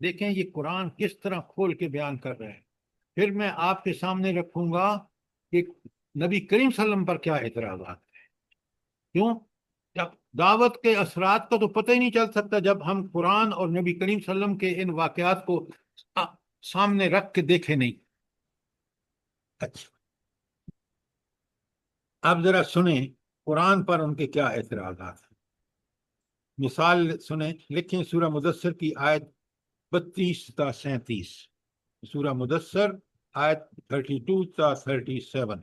[SPEAKER 1] دیکھیں یہ قرآن کس طرح کھول کے بیان کر رہے ہیں. پھر میں آپ کے سامنے رکھوں گا کہ نبی کریم صلی اللہ علیہ وسلم پر کیا اعتراضات ہیں. کیوں؟ جب دعوت کے اثرات کا تو پتہ ہی نہیں چل سکتا جب ہم قرآن اور نبی کریم صلی اللہ علیہ وسلم کے ان واقعات کو سامنے رکھ کے دیکھیں نہیں. اچھا، اب ذرا سنیں قرآن پر ان کے کیا اعتراضات ہیں. مثال سنیں، لکھیں سورہ مدثر کی آیت 32 تا 37. سورہ مدثر آیت 32 تا 37.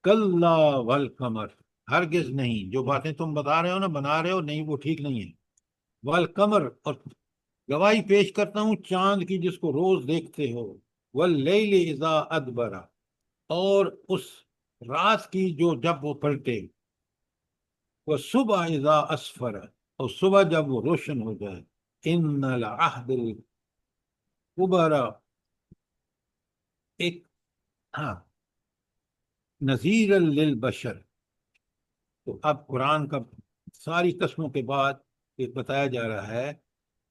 [SPEAKER 1] کلا والقمر، ہرگز نہیں، جو باتیں تم بتا رہے ہو نا، بنا رہے ہو، نہیں وہ ٹھیک نہیں ہے. والقمر، اور گواہی پیش کرتا ہوں چاند کی جس کو روز دیکھتے ہو. واللیل اذا ادبر، اور اس رات کی جو جب وہ پلٹے. والصبح اذا اسفر، اور صبح جب وہ روشن ہو جائے. ان العہد الکبرى، ایک ہاں نذیر للبشر. تو اب قرآن کا ساری قسموں کے بعد یہ بتایا جا رہا ہے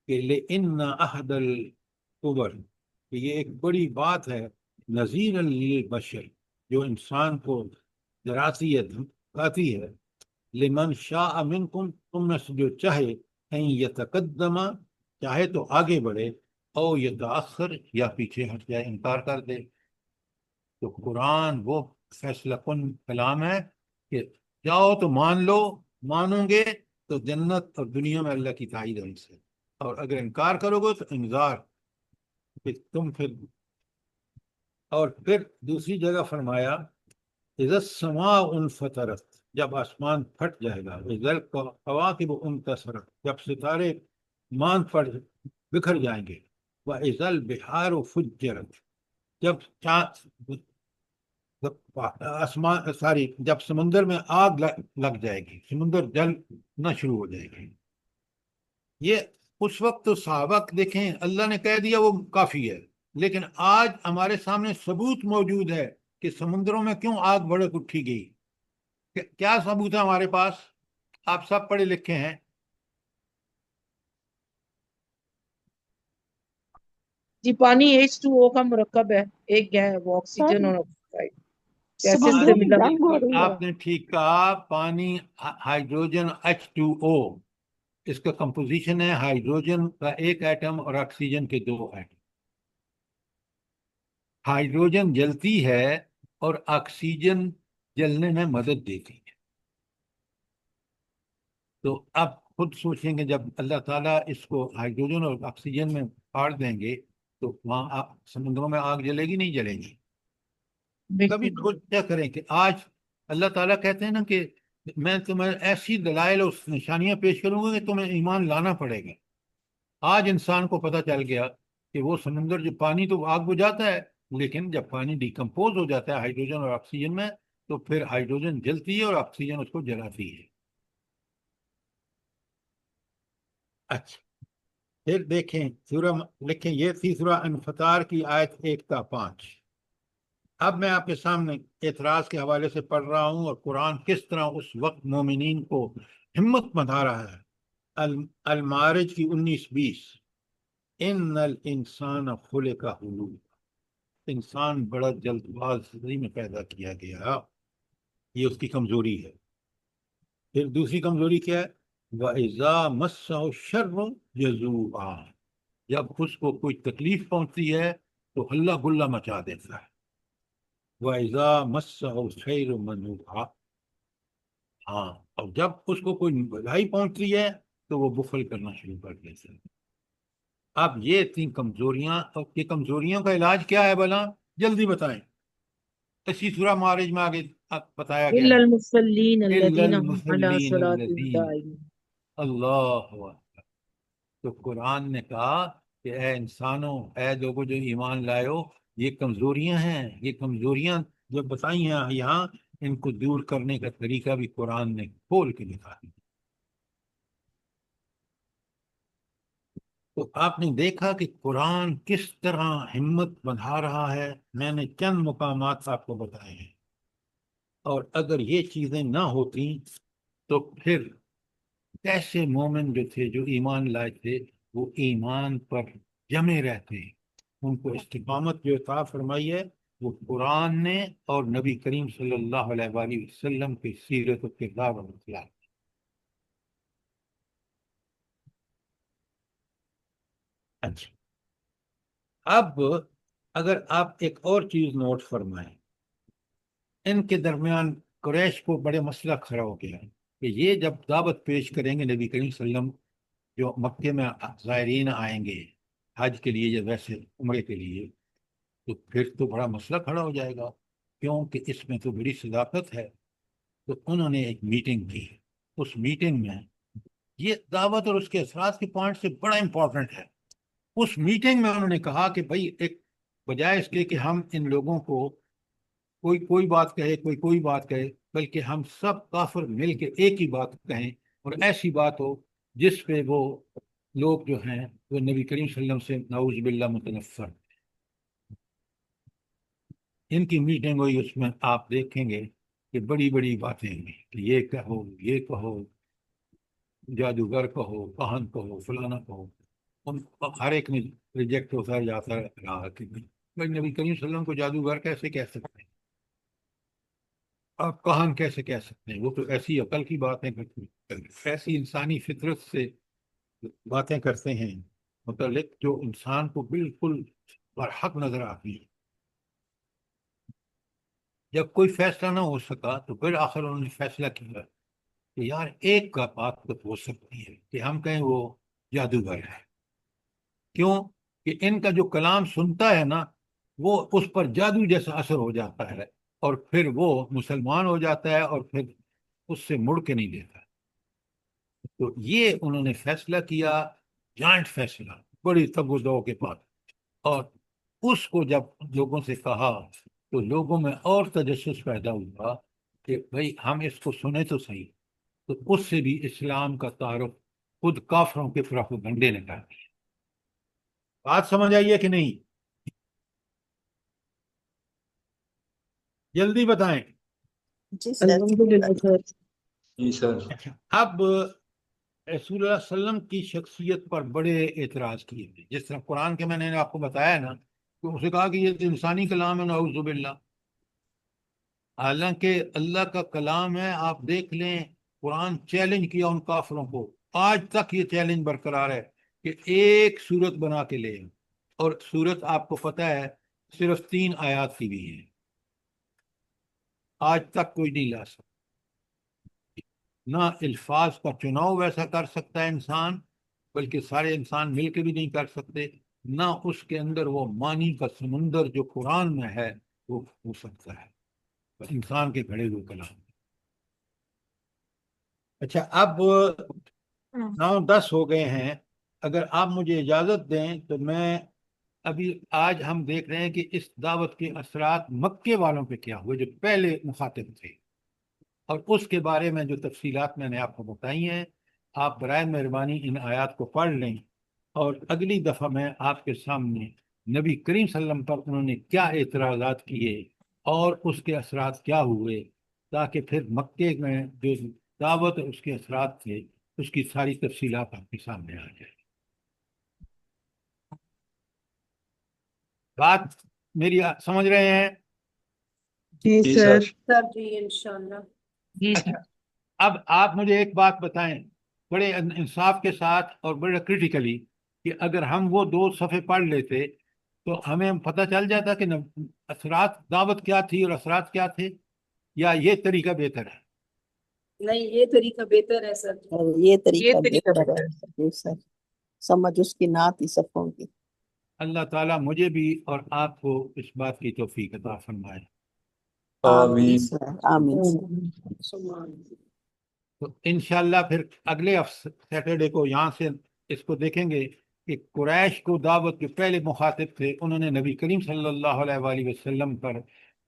[SPEAKER 1] کہ لِإِنَّ أَحْدَ الْكُبَرِ، کہ یہ ایک بڑی بات ہے، نذیر للبشر، جو انسان کو ڈراتی ہے، دھمکاتی ہے. لمن شاء منکم، تم میں سے جو چاہے، ان یتقدم، چاہے تو آگے بڑھے، او یتأخر، یا پیچھے ہٹ جائے، انکار کر دے. تو قرآن وہ فیصلہ کن کلام ہے کہ جاؤ تو مان لو، مانو گے تو جنت اور دنیا میں اللہ کی تائید ہے ان سے، اور اگر انکار کرو گے تو انذار کہ تم پھر. اور پھر دوسری جگہ فرمایا اذا السماء انفطرت، جب آسمان پھٹ جائے گا. اذا الکواکب انتصرت، جب ستارے مان پڑ بکھر جائیں گے. واذا البحار فجرت، جب آسمان جب سمندر میں آگ لگ جائے گی، سمندر جلنا شروع ہو جائے گی. یہ اس وقت تو صحابہ دیکھیں اللہ نے کہہ دیا وہ کافی ہے، لیکن آج ہمارے سامنے ثبوت موجود ہے کہ سمندروں میں کیوں آگ بھڑک اٹھی گئی. کیا ثبوت ہے ہمارے پاس؟ آپ سب پڑھے لکھے ہیں.
[SPEAKER 2] جی پانی H2O کا مرکب ہے، ایک گیس وہ آکسیجن اور آکسائڈ گیسز سے
[SPEAKER 3] سمندروں میں
[SPEAKER 2] ملا.
[SPEAKER 3] جنگ ہو رہی ہے.
[SPEAKER 1] آپ نے ٹھیک کہا، پانی ہائیڈروجن H2O، اس کا کمپوزیشن ہے ہائیڈروجن کا ایک ایٹم اور آکسیجن کے 2 ایٹم. ہائیڈروجن جلتی ہے اور آکسیجن جلنے میں مدد دیتی ہے. تو اب خود سوچیں گے جب اللہ تعالیٰ اس کو ہائیڈروجن اور آکسیجن میں پاڑ دیں گے تو وہاں سمندروں میں آگ جلے گی نہیں جلے گی؟ کبھی کیا کریں کہ آج اللہ تعالیٰ کہتے ہیں نا کہ میں تمہیں ایسی دلائل اور نشانیاں پیش کروں گا کہ تمہیں ایمان لانا پڑے گا. آج انسان کو پتہ چل گیا کہ وہ سمندر جو پانی تو آگ بجھاتا ہے، لیکن جب پانی ڈیکمپوز ہو جاتا ہے ہائیڈروجن اور آکسیجن میں تو پھر ہائیڈروجن جلتی ہے اور آکسیجن اس کو جلاتی ہے. اچھا پھر دیکھیں سورہ لکھیں، یہ تھی سورہ انفطار کی آیت 1 تا 5. اب میں آپ کے سامنے اعتراض کے حوالے سے پڑھ رہا ہوں اور قرآن کس طرح اس وقت مومنین کو ہمت بندھا رہا ہے. المعارج کی 19-20. ان الانسان خلق ہلوعا، انسان بڑا جلد بازی میں پیدا کیا گیا، یہ اس کی کمزوری ہے. پھر دوسری کمزوری کیا ہے؟ وَإِذَا مَسَّهُ الشَّرُّ جَزُوعًا، جب اس کو کوئی تکلیف پہنچتی ہے تو ہلا گلا مچا دیتا ہے. وَإِذَا مَسَّهُ الْخَيْرُ مَنُوعًا، ہاں اور جب اس کو کوئی بھلائی پہنچتی ہے تو وہ بخل کرنا شروع کر دیتا ہے. اب یہ تین کمزوریاں، اور یہ کمزوریوں کا علاج کیا ہے بھلا؟ جلدی بتائیں. اسی سورہ معارج میں آگے بتایا گیا
[SPEAKER 2] إلا
[SPEAKER 1] ہے
[SPEAKER 2] المصلين
[SPEAKER 1] الا
[SPEAKER 2] الذين هم على
[SPEAKER 1] المصلین
[SPEAKER 2] صلاتهم
[SPEAKER 1] الذین.
[SPEAKER 2] دائمون.
[SPEAKER 1] اللہ اکبر. تو قرآن نے کہا کہ اے انسانوں، اے لوگوں جو ایمان لائے ہو، یہ کمزوریاں ہیں، یہ کمزوریاں جو بتائی ہیں یہاں، ان کو دور کرنے کا طریقہ بھی قرآن نے کھول کے دکھا دیا. تو آپ نے دیکھا کہ قرآن کس طرح ہمت بندھا رہا ہے. میں نے چند مقامات آپ کو بتائے ہیں، اور اگر یہ چیزیں نہ ہوتی تو پھر کیسے مومن جو تھے، جو ایمان لائے تھے، وہ ایمان پر جمے رہتے. ان کو استقامت جو عطا فرمائی ہے وہ قرآن نے اور نبی کریم صلی اللہ علیہ وآلہ وسلم کی سیرت و کردار اور اخلاق. اچھا اب اگر آپ ایک اور چیز نوٹ فرمائیں، ان کے درمیان قریش کو بڑے مسئلہ کھڑا ہو گیا کہ یہ جب دعوت پیش کریں گے نبی کریم صلی اللہ علیہ وسلم، جو مکے میں زائرین آئیں گے حج کے لیے یا ویسے عمرے کے لیے، تو پھر تو بڑا مسئلہ کھڑا ہو جائے گا، کیونکہ اس میں تو بڑی صداقت ہے. تو انہوں نے ایک میٹنگ کی. اس میٹنگ میں یہ دعوت اور اس کے اثرات کے پوائنٹ سے بڑا امپورٹنٹ ہے. اس میٹنگ میں انہوں نے کہا کہ بھائی ایک بجائے اس کے کہ ہم ان لوگوں کو کوئی بات کہے، کوئی بات کہے، بلکہ ہم سب کافر مل کے ایک ہی بات کہیں، اور ایسی بات ہو جس پہ وہ لوگ جو ہیں وہ نبی کریم صلی اللہ علیہ وسلم سے نعوذ باللہ متنفر. ان کی میٹنگ ہوئی، اس میں آپ دیکھیں گے کہ بڑی بڑی باتیں ہوئی کہ یہ کہو، یہ کہو، جادوگر کہو، کہن کہو، فلانا کہو. ان ہر ایک نے ریجیکٹ ہوتا جاتا رہا کہ بھائی نبی کریم صلی اللہ علیہ وسلم کو جادوگر کیسے کہہ سکتے ہیں، آپ کہاں کیسے کہہ سکتے ہیں، وہ تو ایسی عقل کی باتیں کرتے ہیں، ایسی انسانی فطرت سے باتیں کرتے ہیں متعلق جو انسان کو بالکل برحق نظر آتی ہے. جب کوئی فیصلہ نہ ہو سکا تو پھر آخر انہوں نے فیصلہ کیا کہ یار ایک کا بات تو ہو سکتی ہے کہ ہم کہیں وہ جادوگر ہے. کیوں کہ ان کا جو کلام سنتا ہے نا، وہ اس پر جادو جیسا اثر ہو جاتا ہے، اور پھر وہ مسلمان ہو جاتا ہے اور پھر اس سے مڑ کے نہیں دیتا. تو یہ انہوں نے فیصلہ کیا، جائنٹ فیصلہ، بڑی تگ و دو کے بعد. اور اس کو جب لوگوں سے کہا تو لوگوں میں اور تجسس پیدا ہوا کہ بھئی ہم اس کو سنیں تو صحیح. تو اس سے بھی اسلام کا تعارف خود کافروں کے پروپیگنڈے نے کر دیا. بات سمجھ آئیے کہ نہیں؟ جلدی بتائیں.
[SPEAKER 3] جی سر.
[SPEAKER 2] الحمدللہ سر.
[SPEAKER 5] جی سر.
[SPEAKER 1] اچھا اب رسول اللہ صلی اللہ علیہ وسلم کی شخصیت پر بڑے اعتراض کیے تھے. جس طرح قرآن کے میں نے آپ کو بتایا نا، تو اسے کہا کہ یہ تو انسانی کلام ہے، نعوذ باللہ. حالانکہ اللہ کا کلام ہے. آپ دیکھ لیں قرآن چیلنج کیا ان کافروں کو، آج تک یہ چیلنج برقرار ہے کہ ایک صورت بنا کے لے، اور صورت آپ کو پتہ ہے صرف 3 آیات کی بھی ہے. آج تک کوئی نہیں لا سکتا. نہ الفاظ کا چناؤ ویسا کر سکتا ہے انسان، بلکہ سارے انسان مل کے بھی نہیں کر سکتے. نہ اس کے اندر وہ معنی کا سمندر جو قرآن میں ہے وہ ہو سکتا ہے انسان کے گھڑے ہوئے کلام. اچھا اب 9-10 ہو گئے ہیں. اگر آپ مجھے اجازت دیں تو میں ابھی آج ہم دیکھ رہے ہیں کہ اس دعوت کے اثرات مکے والوں پہ کیا ہوئے جو پہلے مخاطب تھے، اور اس کے بارے میں جو تفصیلات میں نے آپ کو بتائی ہیں، آپ برائے مہربانی ان آیات کو پڑھ لیں، اور اگلی دفعہ میں آپ کے سامنے نبی کریم صلی اللہ علیہ وسلم پر انہوں نے کیا اعتراضات کیے اور اس کے اثرات کیا ہوئے، تاکہ پھر مکے میں جو دعوت اور اس کے اثرات تھے اس کی ساری تفصیلات آپ کے سامنے آ جائیں۔ بات میری سمجھ رہے ہیں؟
[SPEAKER 3] جی
[SPEAKER 5] جی
[SPEAKER 3] سر
[SPEAKER 5] سر
[SPEAKER 3] سر جی انشاءاللہ
[SPEAKER 2] جی
[SPEAKER 1] اچھا، اب آپ مجھے ایک بات بتائیں بڑے انصاف کے ساتھ اور بڑے کرٹیکلی، کہ اگر ہم وہ 2 صفحے پڑھ لیتے تو ہمیں پتہ چل جاتا کہ اثرات دعوت کیا تھی اور اثرات کیا تھے، یا یہ طریقہ بہتر ہے؟
[SPEAKER 3] نہیں یہ طریقہ بہتر ہے سر
[SPEAKER 4] یہ طریقہ
[SPEAKER 2] طریقہ
[SPEAKER 4] بہتر
[SPEAKER 2] بہتر
[SPEAKER 4] ہے جی سر، سمجھ اس کی نعت ہی صفوں کی۔
[SPEAKER 1] اللہ تعالیٰ مجھے بھی اور آپ کو اس بات کی توفیق عطا فرمائے۔
[SPEAKER 4] آمین
[SPEAKER 5] آمین
[SPEAKER 4] سر، آمین سر۔
[SPEAKER 1] تو انشاءاللہ پھر اگلے سیٹرڈے کو یہاں سے اس کو دیکھیں گے کہ قریش کو دعوت جو پہلے مخاطب تھے انہوں نے نبی کریم صلی اللہ علیہ وآلہ وسلم پر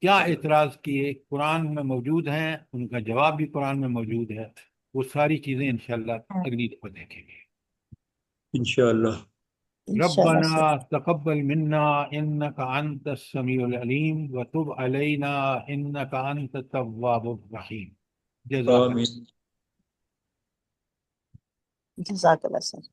[SPEAKER 1] کیا اعتراض کیے، قرآن میں موجود ہیں، ان کا جواب بھی قرآن میں موجود ہے، وہ ساری چیزیں انشاءاللہ اگلی دفعہ دیکھیں گے۔
[SPEAKER 5] انشاءاللہ۔
[SPEAKER 4] انشاءاللہ
[SPEAKER 1] ربنا
[SPEAKER 4] سر۔
[SPEAKER 1] تقبل منا انك انت السميع العليم وتب علينا انك انت التواب الرحيم۔ جزاک اللہ۔
[SPEAKER 5] آمین۔
[SPEAKER 4] جزاک اللہ سر۔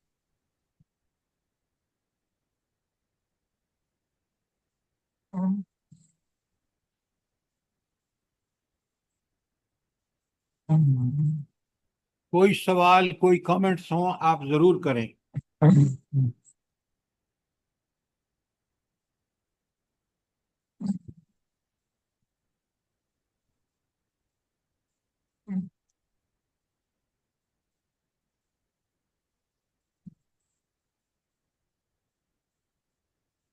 [SPEAKER 1] کوئی سوال کوئی کامنٹس ہوں آپ ضرور کریں۔